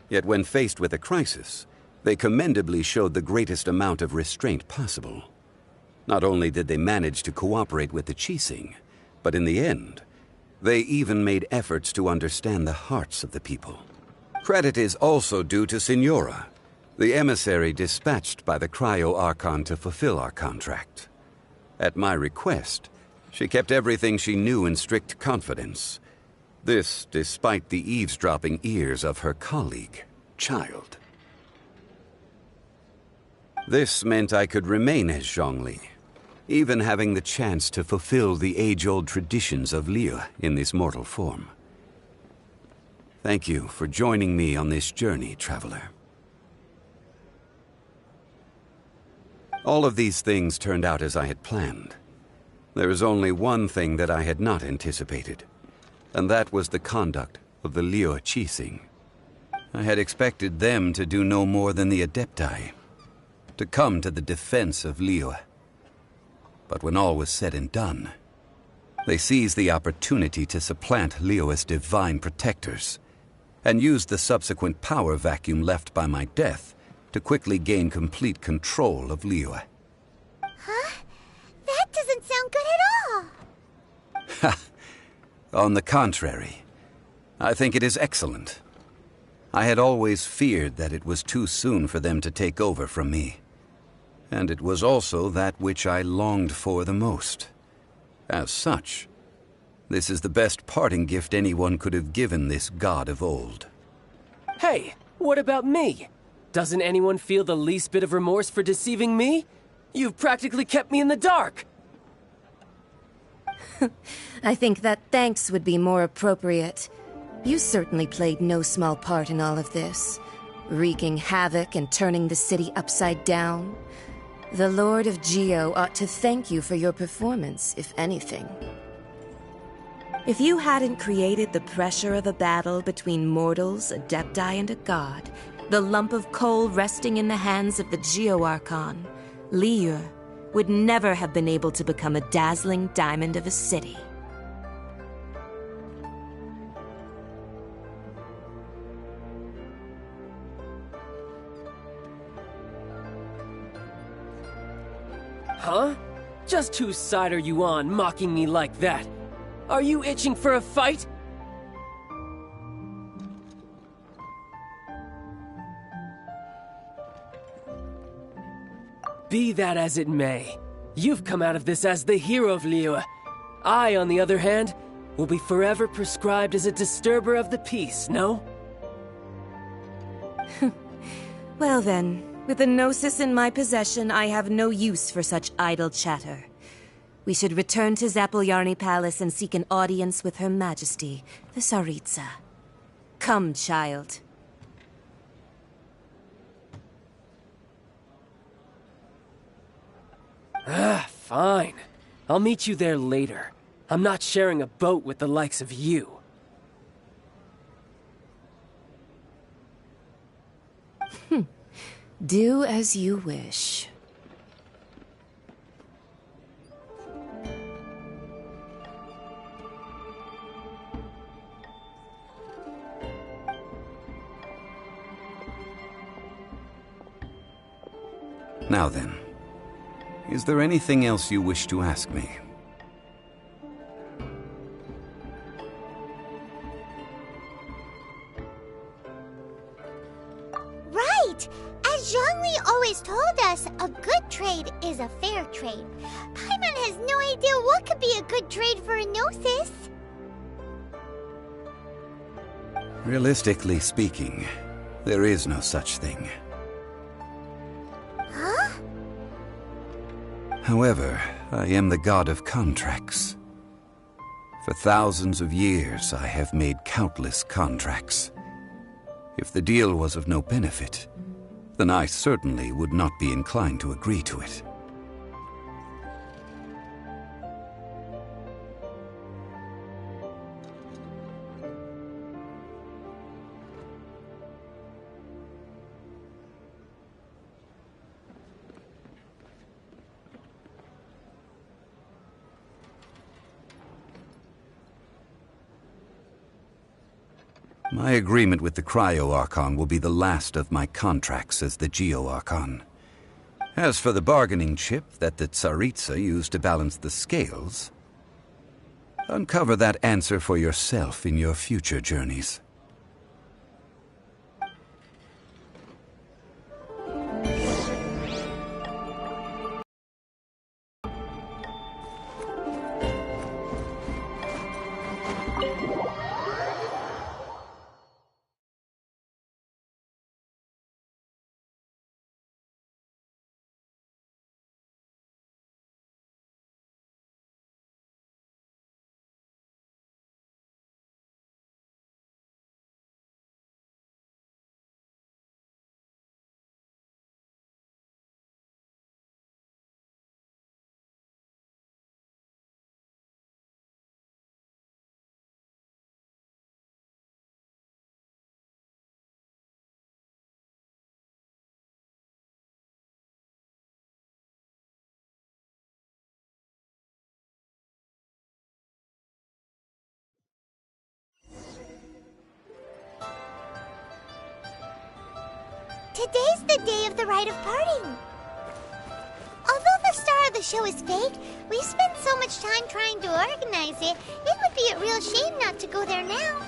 Yet when faced with a crisis, they commendably showed the greatest amount of restraint possible. Not only did they manage to cooperate with the Qixing, but in the end, they even made efforts to understand the hearts of the people. Credit is also due to Signora, the emissary dispatched by the Cryo-Archon to fulfill our contract. At my request, she kept everything she knew in strict confidence. This despite the eavesdropping ears of her colleague, Child. This meant I could remain as Zhongli, even having the chance to fulfill the age-old traditions of Liyue in this mortal form. Thank you for joining me on this journey, traveler. All of these things turned out as I had planned. There is only one thing that I had not anticipated, and that was the conduct of the Liyue Qixing. I had expected them to do no more than the Adepti, to come to the defense of Liyue. But when all was said and done, they seized the opportunity to supplant Liyue as divine protectors, and used the subsequent power vacuum left by my death to quickly gain complete control of Liyue. Huh? That doesn't sound good at all! Ha! On the contrary, I think it is excellent. I had always feared that it was too soon for them to take over from me. And it was also that which I longed for the most. As such, this is the best parting gift anyone could have given this god of old. Hey, what about me? Doesn't anyone feel the least bit of remorse for deceiving me? You've practically kept me in the dark! I think that thanks would be more appropriate. You certainly played no small part in all of this, wreaking havoc and turning the city upside down. The Lord of Geo ought to thank you for your performance, if anything. If you hadn't created the pressure of a battle between mortals, Adepti, and a god, the lump of coal resting in the hands of the Geo-Archon, Liyue would never have been able to become a dazzling diamond of a city. Huh? Just whose side are you on, mocking me like that? Are you itching for a fight? Be that as it may, you've come out of this as the hero of Liyue. I, on the other hand, will be forever prescribed as a disturber of the peace, no? Well then, with the Gnosis in my possession, I have no use for such idle chatter. We should return to Zapoljarny Palace and seek an audience with Her Majesty, the Tsaritsa. Come, child. Fine. I'll meet you there later. I'm not sharing a boat with the likes of you. Do as you wish. Now then, is there anything else you wish to ask me? Right! As Zhongli always told us, a good trade is a fair trade. Paimon has no idea what could be a good trade for a Gnosis. Realistically speaking, there is no such thing. Huh? However, I am the god of contracts. For thousands of years, I have made countless contracts. If the deal was of no benefit, then I certainly would not be inclined to agree to it. My agreement with the Cryo-Archon will be the last of my contracts as the Geo-Archon. As for the bargaining chip that the Tsaritsa used to balance the scales, uncover that answer for yourself in your future journeys. Today's the day of the rite of parting. Although the star of the show is fake, we've spent so much time trying to organize it, it would be a real shame not to go there now.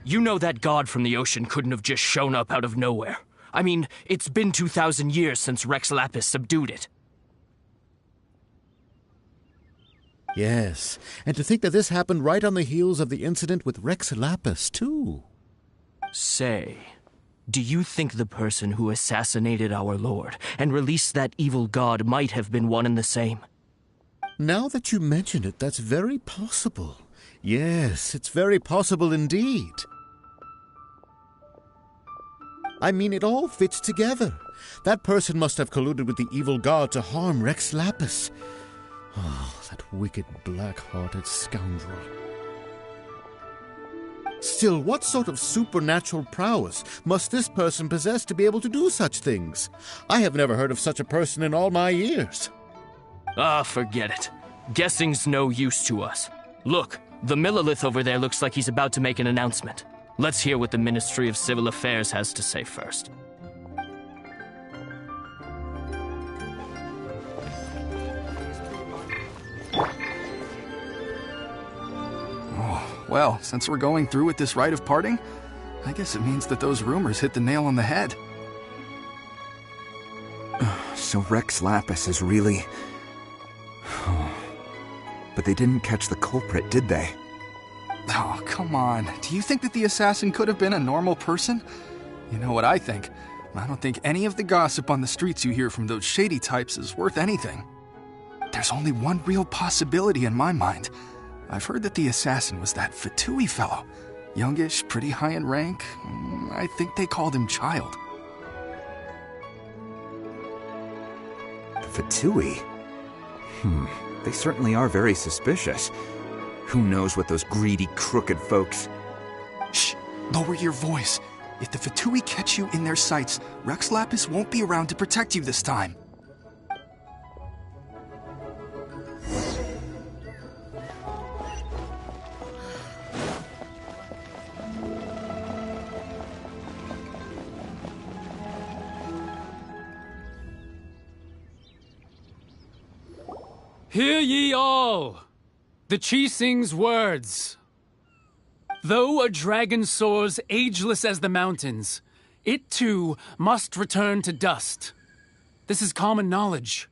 You know that god from the ocean couldn't have just shown up out of nowhere. I mean, it's been 2,000 years since Rex Lapis subdued it. Yes, and to think that this happened right on the heels of the incident with Rex Lapis, too. Say, do you think the person who assassinated our lord and released that evil god might have been one and the same? Now that you mention it, that's very possible. Yes, it's very possible indeed. I mean, it all fits together. That person must have colluded with the evil god to harm Rex Lapis. Oh, that wicked, black-hearted scoundrel. Still, what sort of supernatural prowess must this person possess to be able to do such things? I have never heard of such a person in all my years. Ah, forget it. Guessing's no use to us. Look, the Millilith over there looks like he's about to make an announcement. Let's hear what the Ministry of Civil Affairs has to say first. Oh, well, since we're going through with this rite of parting, I guess it means that those rumors hit the nail on the head. So Rex Lapis is really... But they didn't catch the culprit, did they? Oh, come on. Do you think that the assassin could have been a normal person? You know what I think. I don't think any of the gossip on the streets you hear from those shady types is worth anything. There's only one real possibility in my mind. I've heard that the assassin was that Fatui fellow. Youngish, pretty high in rank. I think they called him Child. The Fatui? They certainly are very suspicious. Who knows what those greedy, crooked folks... Shh! Lower your voice. If the Fatui catch you in their sights, Rex Lapis won't be around to protect you this time. Hear ye all! The Chi-Sing's words. Though a dragon soars ageless as the mountains, it too must return to dust. This is common knowledge.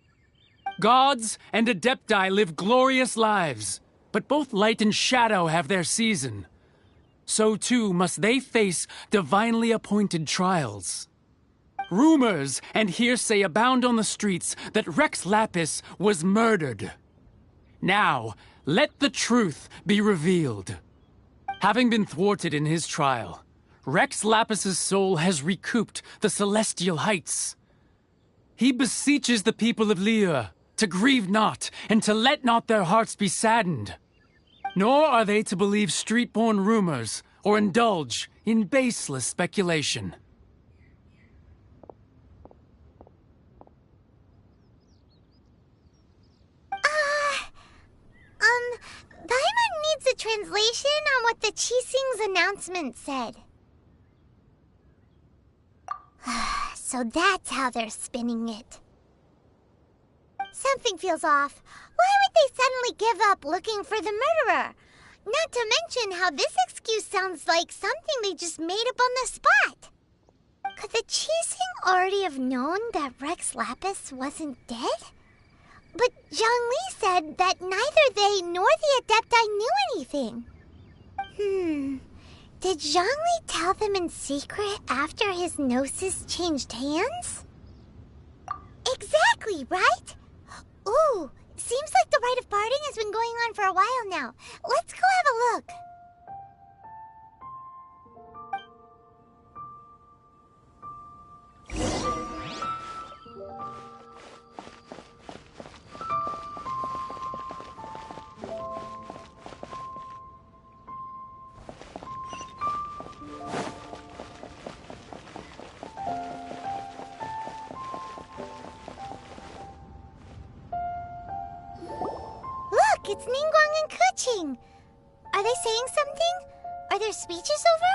Gods and Adepti live glorious lives, but both light and shadow have their season. So too must they face divinely appointed trials. Rumors and hearsay abound on the streets that Rex Lapis was murdered. Now, let the truth be revealed. Having been thwarted in his trial, Rex Lapis's soul has recouped the celestial heights. He beseeches the people of Liyue to grieve not and to let not their hearts be saddened. Nor are they to believe street-born rumors or indulge in baseless speculation. Paimon needs a translation on what the Chi-Sing's announcement said. So that's how they're spinning it. Something feels off. Why would they suddenly give up looking for the murderer? Not to mention how this excuse sounds like something they just made up on the spot. Could the Chi-Sing already have known that Rex Lapis wasn't dead? But Zhongli said that neither they nor the Adepti knew anything. Did Zhongli tell them in secret after his gnosis changed hands? Exactly, right? Ooh, seems like the rite of parting has been going on for a while now. Let's go have a look. It's Ningguang and Keqing. Are they saying something? Are their speeches over?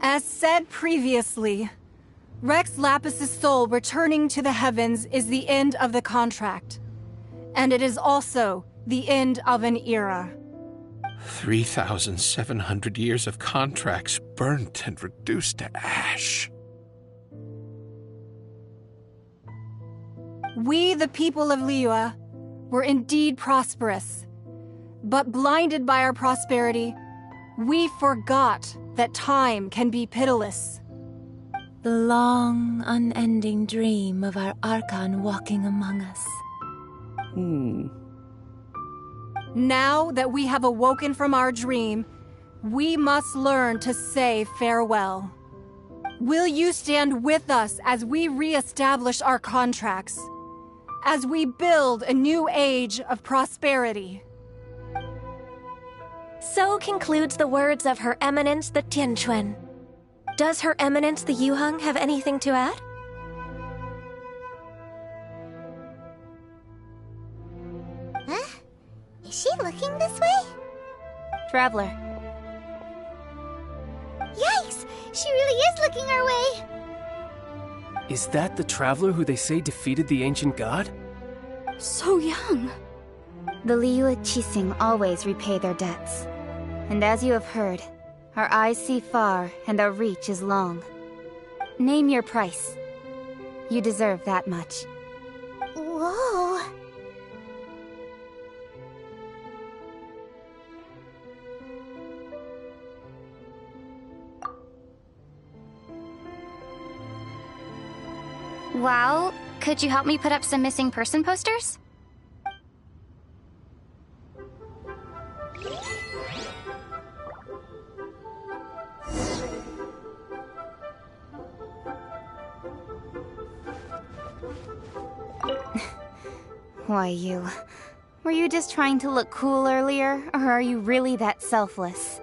As said previously, Rex Lapis's soul returning to the heavens is the end of the contract. And it is also the end of an era. 3,700 years of contracts burnt and reduced to ash. We, the people of Liyue, were indeed prosperous. But blinded by our prosperity, we forgot that time can be pitiless. The long, unending dream of our Archon walking among us. Now that we have awoken from our dream, we must learn to say farewell. Will you stand with us as we re-establish our contracts? As we build a new age of prosperity? So concludes the words of Her Eminence the Tianquan. Does Her Eminence the Yuheng have anything to add? Huh? Is she looking this way? Traveler. Yikes! She really is looking our way! Is that the traveler who they say defeated the ancient god? So young. The Liyue Chi-Sing always repay their debts. And as you have heard, our eyes see far and our reach is long. Name your price. You deserve that much. Whoa! Well, could you help me put up some missing person posters? Why, you... Were you just trying to look cool earlier, or are you really that selfless?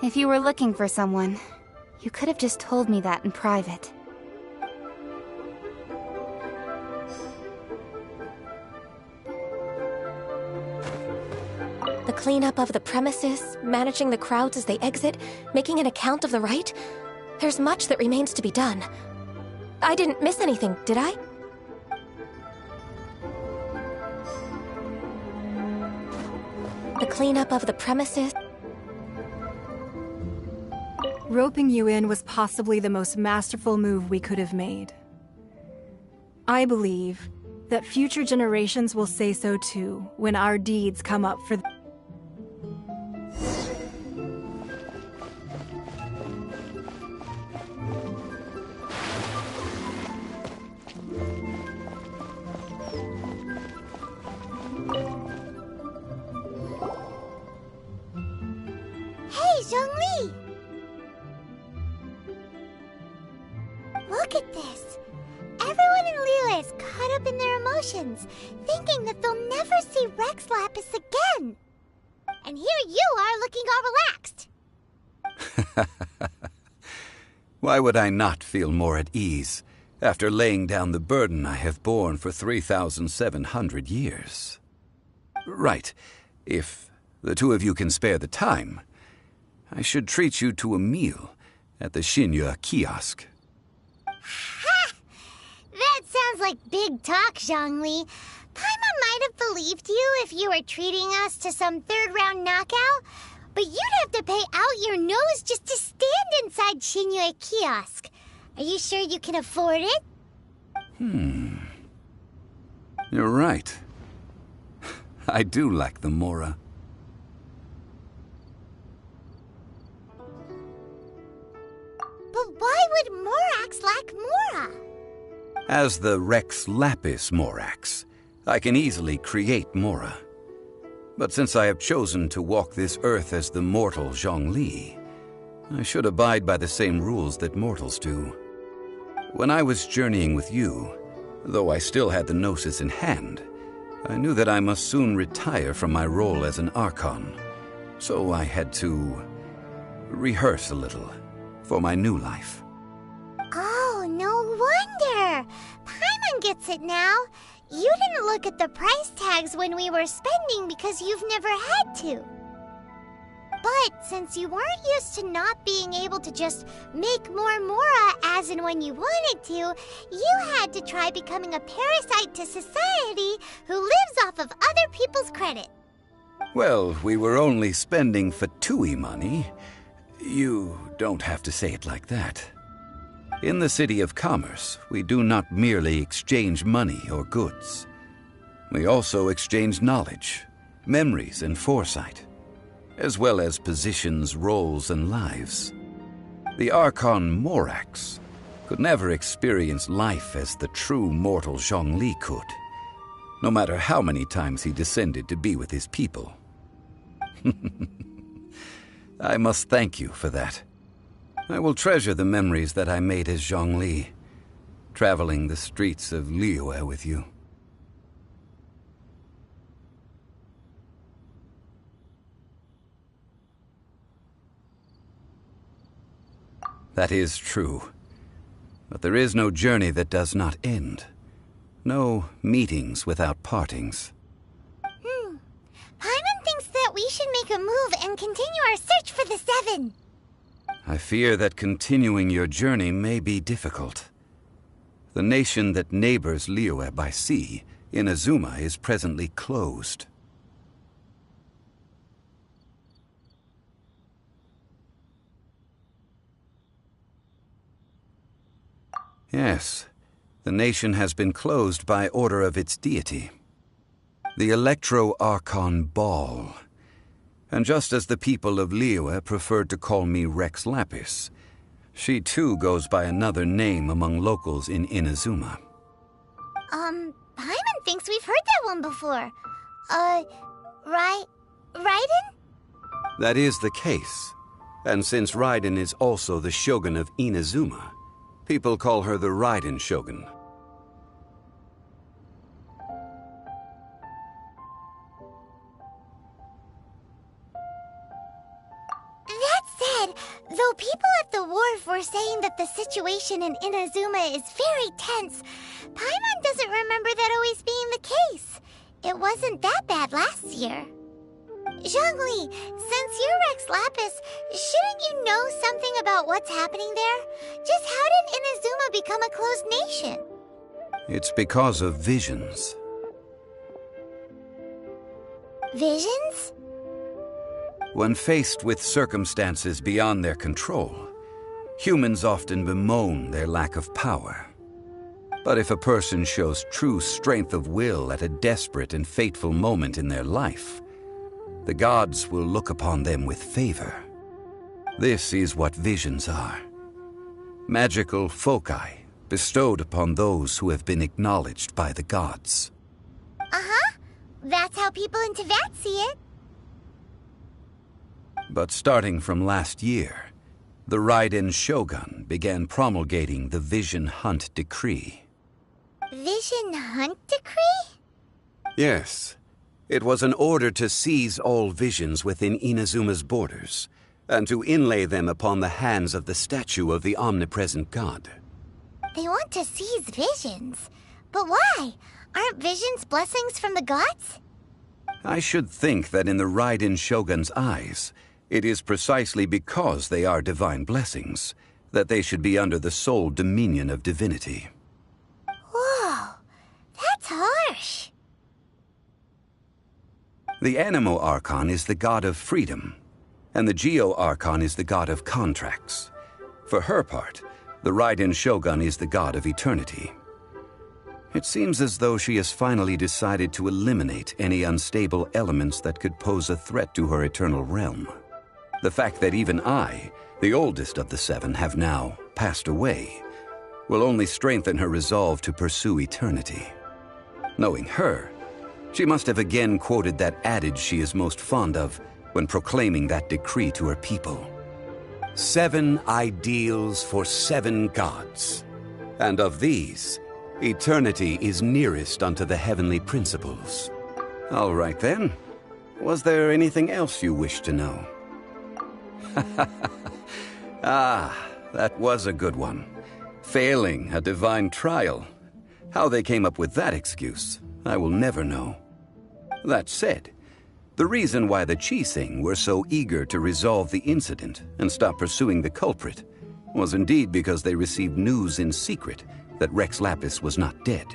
If you were looking for someone, you could have just told me that in private. The cleanup of the premises, managing the crowds as they exit, making an account of the rite. There's much that remains to be done. I didn't miss anything, did I? The cleanup of the premises. Roping you in was possibly the most masterful move we could have made. I believe that future generations will say so too when our deeds come up for Hey, Zhongli! Look at this. Everyone in Liyue is caught up in their emotions, thinking that they'll never see Rex Lapis again. And here you are looking all relaxed. Why would I not feel more at ease after laying down the burden I have borne for 3,700 years? Right. If the two of you can spare the time, I should treat you to a meal at the Xinye kiosk. Ha! That sounds like big talk, Zhongli. Paimon might have believed you if you were treating us to some third-round knockout, but you'd have to pay out your nose just to stand inside Xinye kiosk. Are you sure you can afford it? You're right. I do lack the Mora. But why would Morax lack Mora? As the Rex Lapis Morax, I can easily create Mora. But since I have chosen to walk this earth as the mortal Zhongli, I should abide by the same rules that mortals do. When I was journeying with you, though I still had the Gnosis in hand, I knew that I must soon retire from my role as an Archon, so I had to rehearse a little for my new life. Oh, no wonder! Paimon gets it now. You didn't look at the price tags when we were spending because you've never had to. But since you weren't used to not being able to just make more Mora as and when you wanted to, you had to try becoming a parasite to society who lives off of other people's credit. Well, we were only spending Fatui money. You don't have to say it like that. In the City of Commerce, we do not merely exchange money or goods. We also exchange knowledge, memories, and foresight, as well as positions, roles, and lives. The Archon Morax could never experience life as the true mortal Zhongli could, no matter how many times he descended to be with his people. I must thank you for that. I will treasure the memories that I made as Zhongli, traveling the streets of Liyue with you. That is true. But there is no journey that does not end. No meetings without partings. Paimon thinks that we should make a move and continue our search for the Seven. I fear that continuing your journey may be difficult. The nation that neighbors Liyue by sea, Inazuma, is presently closed. Yes, the nation has been closed by order of its deity, the Electro-Archon Ball. And just as the people of Liyue preferred to call me Rex Lapis, she too goes by another name among locals in Inazuma. Paimon thinks we've heard that one before. Raiden? That is the case. And since Raiden is also the Shogun of Inazuma, people call her the Raiden Shogun. people at the wharf were saying that the situation in Inazuma is very tense, Paimon doesn't remember that always being the case. It wasn't that bad last year. Zhongli, since you're Rex Lapis, shouldn't you know something about what's happening there? Just how did Inazuma become a closed nation? It's because of visions. Visions? When faced with circumstances beyond their control, humans often bemoan their lack of power. But if a person shows true strength of will at a desperate and fateful moment in their life, the gods will look upon them with favor. This is what visions are. Magical foci bestowed upon those who have been acknowledged by the gods. Uh-huh. That's how people in Teyvat see it. But starting from last year, the Raiden Shogun began promulgating the Vision Hunt Decree. Vision Hunt Decree? Yes. It was an order to seize all visions within Inazuma's borders, and to inlay them upon the hands of the statue of the omnipresent god. They want to seize visions. But why? Aren't visions blessings from the gods? I should think that in the Raiden Shogun's eyes, it is precisely because they are divine blessings that they should be under the sole dominion of divinity. Whoa, that's harsh. The Anemo Archon is the god of freedom, and the Geo Archon is the god of contracts. For her part, the Raiden Shogun is the god of eternity. It seems as though she has finally decided to eliminate any unstable elements that could pose a threat to her eternal realm. The fact that even I, the oldest of the seven, have now passed away, will only strengthen her resolve to pursue eternity. Knowing her, she must have again quoted that adage she is most fond of when proclaiming that decree to her people. 7 ideals for 7 gods, and of these, eternity is nearest unto the heavenly principles. All right then. Was there anything else you wish to know? Ah, that was a good one. Failing a divine trial. How they came up with that excuse, I will never know. That said, the reason why the Qixing were so eager to resolve the incident and stop pursuing the culprit was indeed because they received news in secret that Rex Lapis was not dead.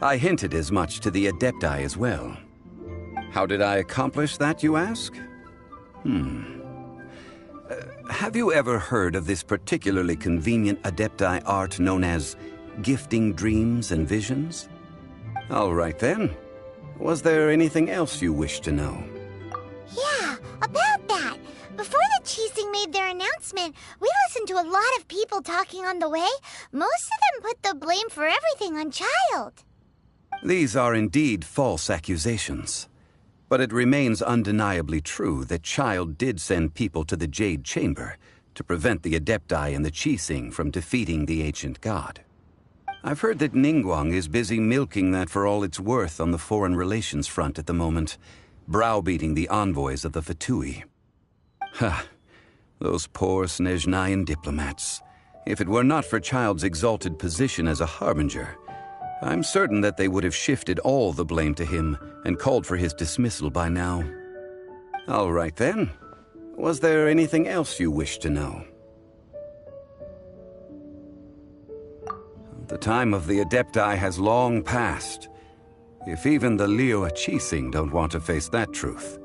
I hinted as much to the Adepti as well. How did I accomplish that, you ask? Have you ever heard of this particularly convenient Adepti art known as gifting dreams and visions? All right then. Was there anything else you wish to know? Yeah, about that. Before the Qixing made their announcement, we listened to a lot of people talking on the way. Most of them put the blame for everything on Child. These are indeed false accusations. But it remains undeniably true that Child did send people to the Jade Chamber to prevent the Adepti and the Qixing from defeating the ancient god. I've heard that Ningguang is busy milking that for all it's worth on the foreign relations front at the moment, browbeating the envoys of the Fatui. Ha! Those poor Snezhnayan diplomats. If it were not for Child's exalted position as a harbinger, I'm certain that they would have shifted all the blame to him and called for his dismissal by now. All right then. Was there anything else you wish to know? The time of the Adepti has long passed. If even the Liyue Qixing don't want to face that truth,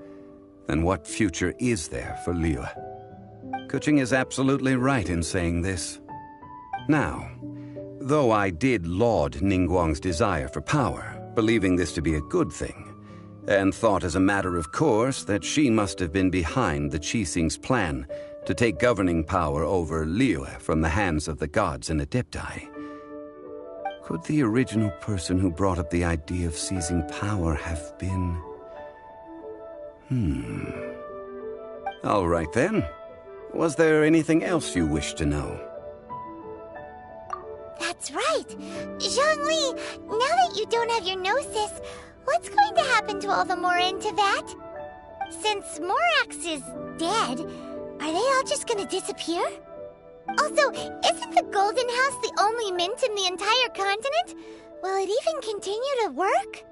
then what future is there for Liyue? Keqing is absolutely right in saying this. Now, though I did laud Ningguang's desire for power, believing this to be a good thing, and thought as a matter of course that she must have been behind the Qixing's plan to take governing power over Liyue from the hands of the gods and Adepti, could the original person who brought up the idea of seizing power have been... All right then. Was there anything else you wish to know? That's right. Zhongli, now that you don't have your gnosis, what's going to happen to all the Mora in Teyvat? Since Morax is dead, Are they all just gonna disappear? Also, isn't the Golden House the only mint in the entire continent? Will it even continue to work?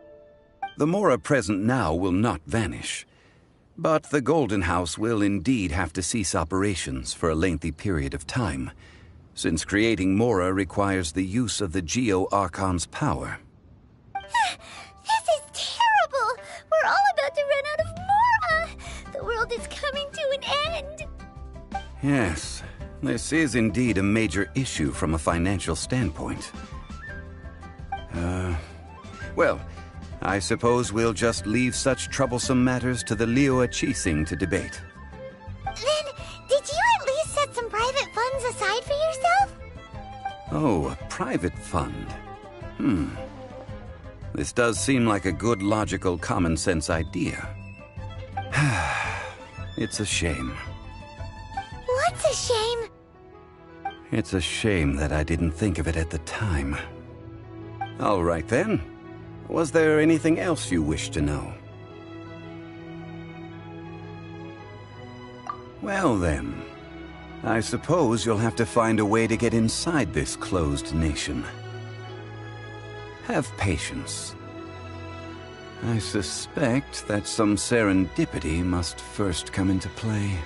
The Mora present now will not vanish. But the Golden House will indeed have to cease operations for a lengthy period of time, since creating Mora requires the use of the Geo-Archon's power. This is terrible! We're all about to run out of Mora! The world is coming to an end! Yes, this is indeed a major issue from a financial standpoint. Well, I suppose we'll just leave such troublesome matters to the Liyue Qixing to debate. Then, did you at least set some private funds aside for yourself? Oh, a private fund. This does seem like a good, logical, common-sense idea. It's a shame. What's a shame? It's a shame that I didn't think of it at the time. All right, then. Was there anything else you wish to know? Well, then. I suppose you'll have to find a way to get inside this closed nation. Have patience. I suspect that some serendipity must first come into play.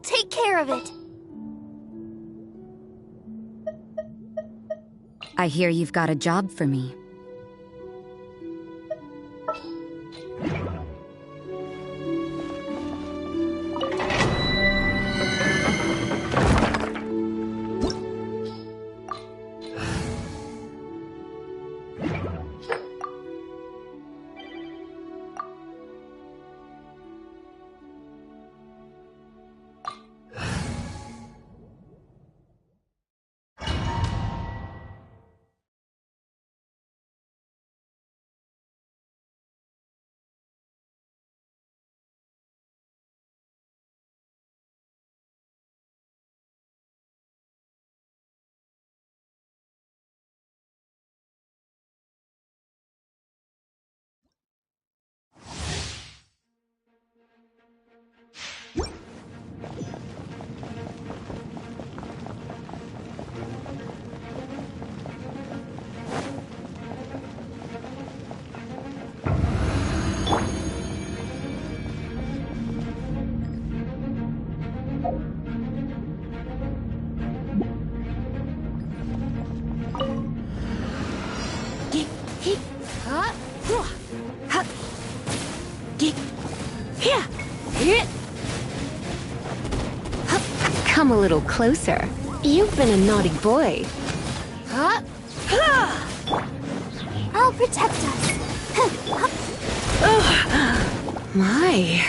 take care of it. I hear you've got a job for me. Come a little closer. You've been a naughty boy. I'll protect us. My.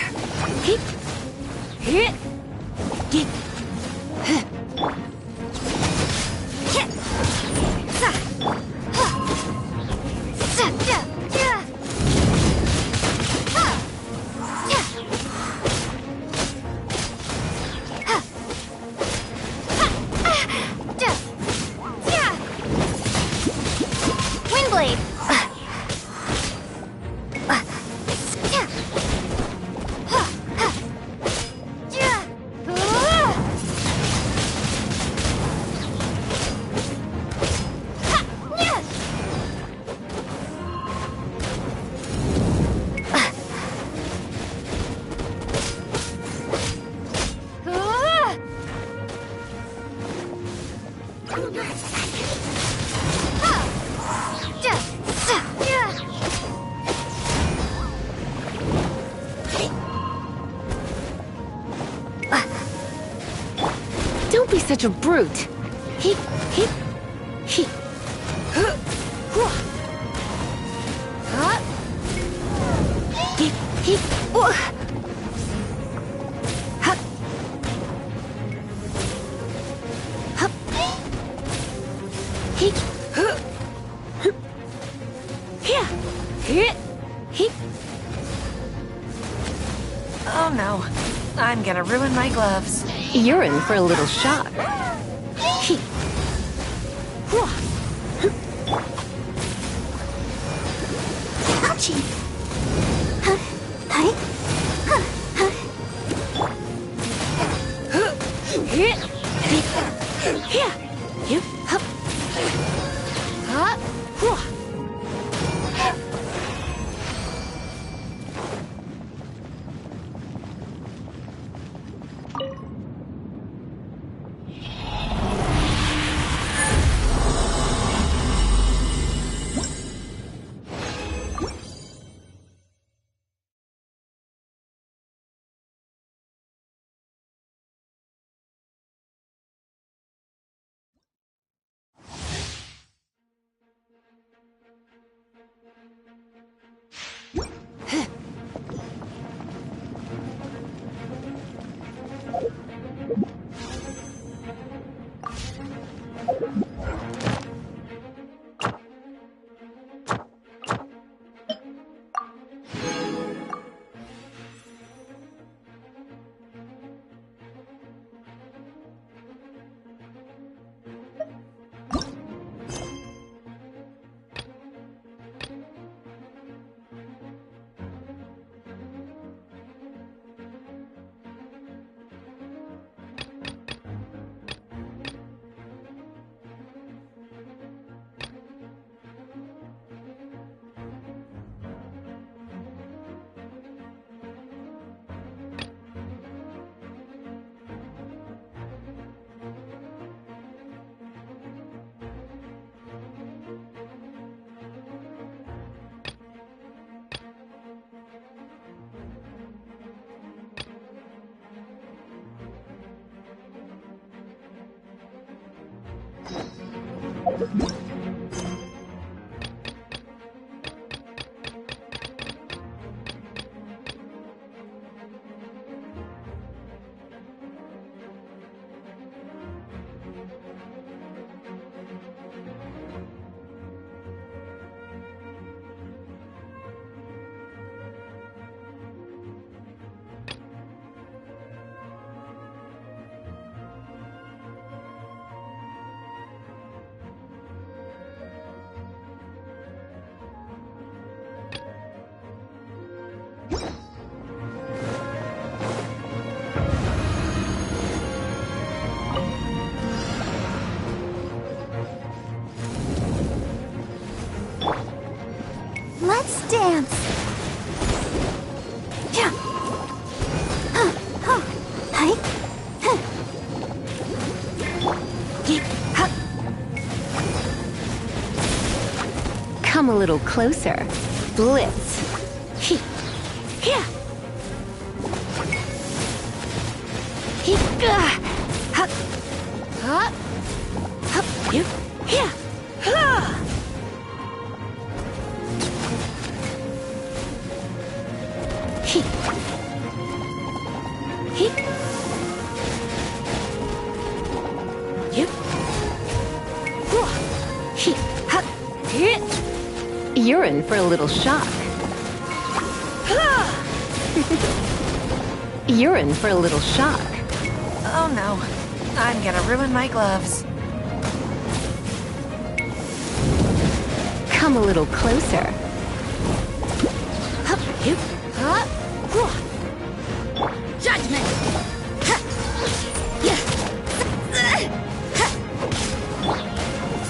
Don't be such a brute. Oh no, I'm gonna ruin my gloves. You're in for a little shock. Ouchie. Hi. Let's dance. Yeah. Hi. Come a little closer. Blitz. Yeah. You're in for a little shock. You're in for a little shock. Oh no, I'm gonna ruin my gloves. Come a little closer. Judgment.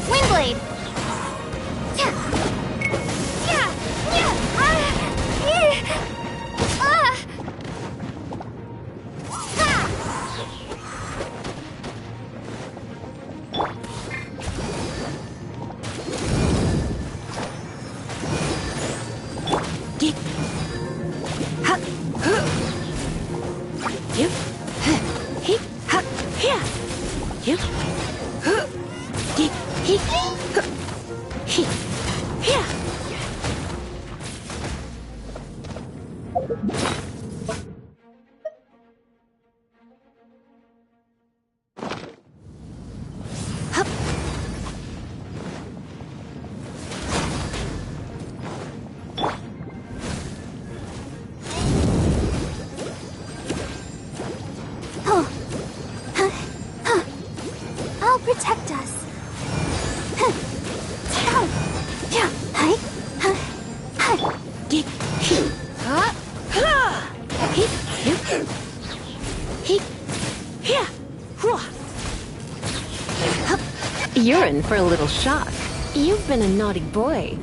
Windblade. I'll protect us. You're in for a little shock. You've been a naughty boy.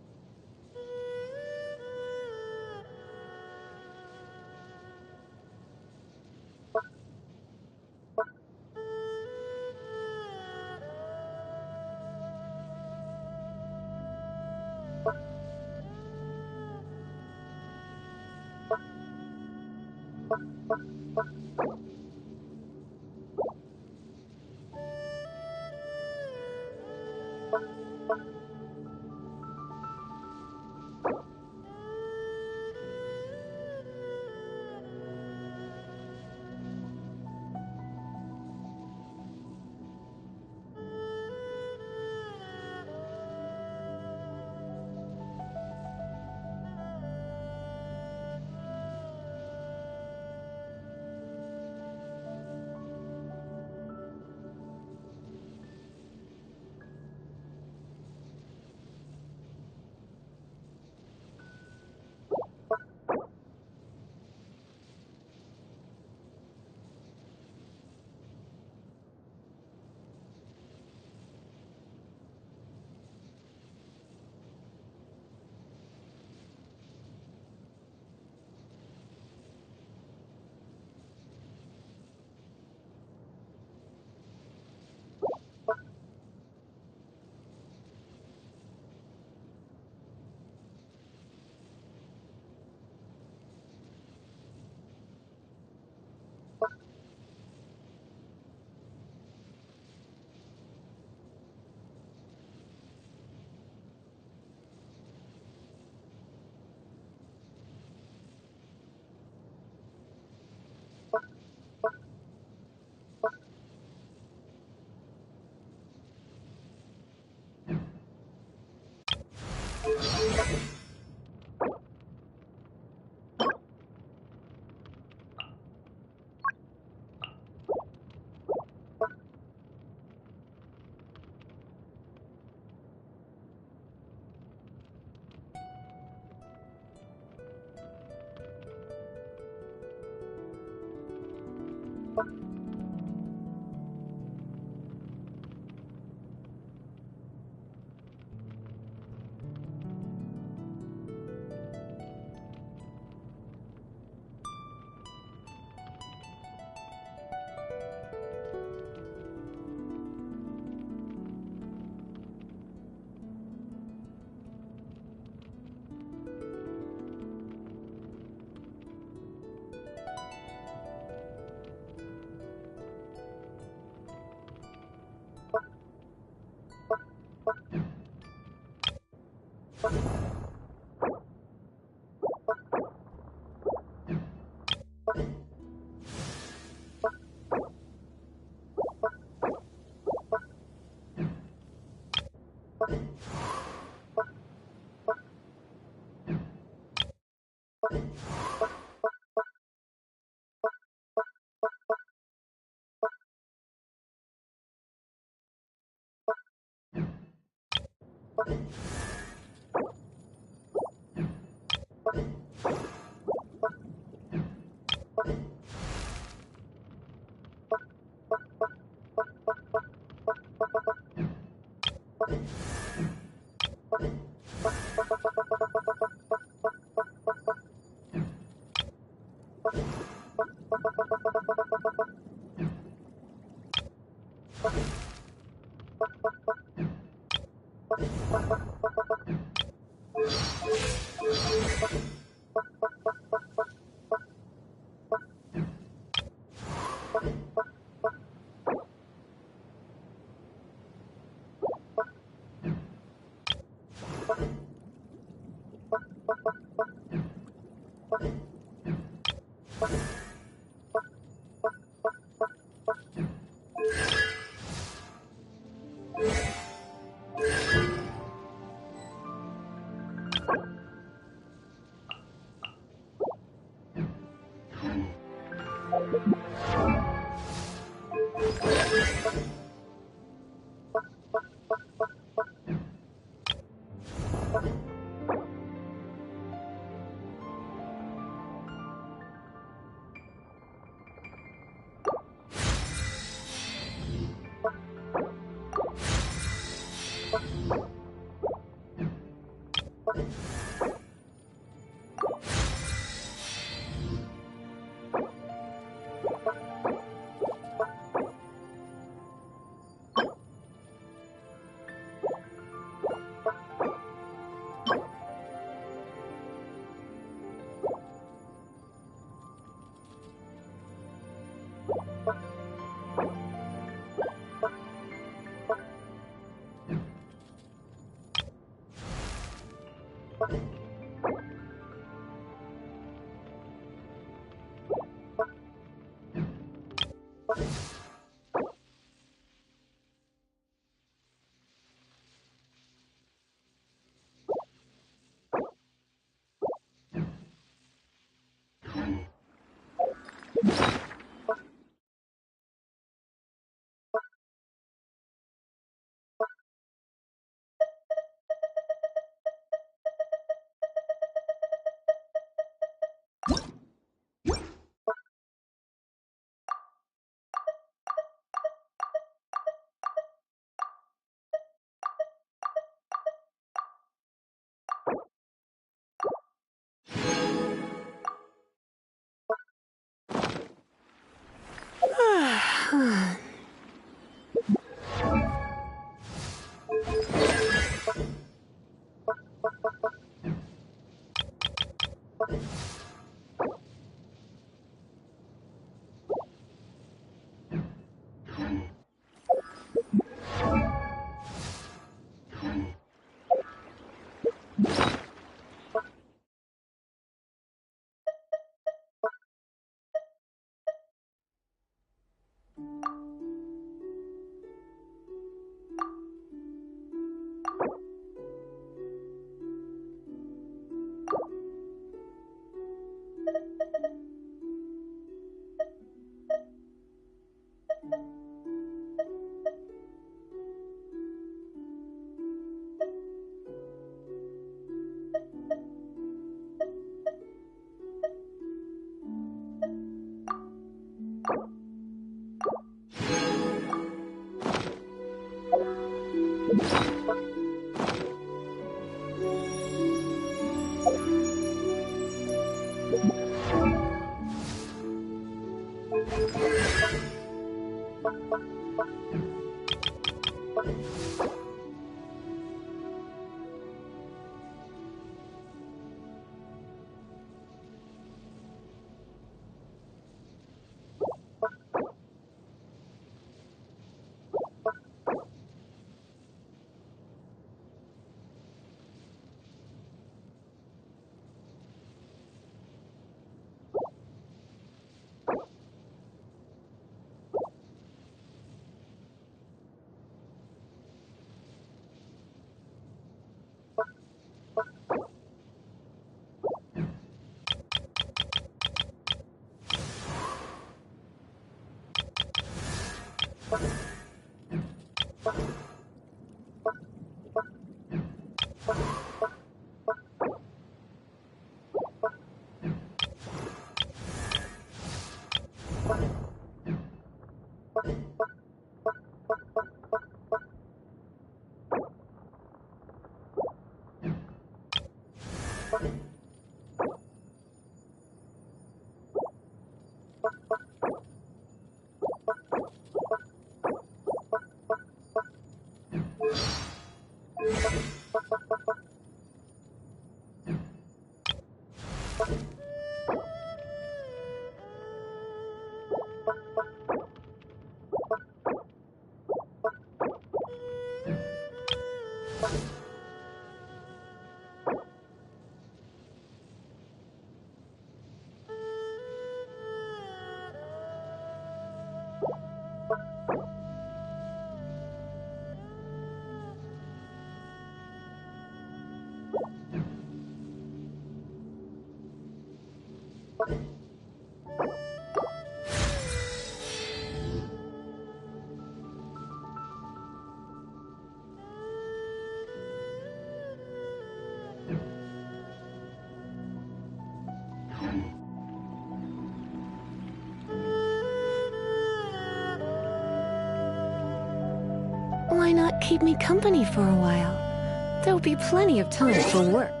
Why not keep me company for a while? There'll be plenty of time for work.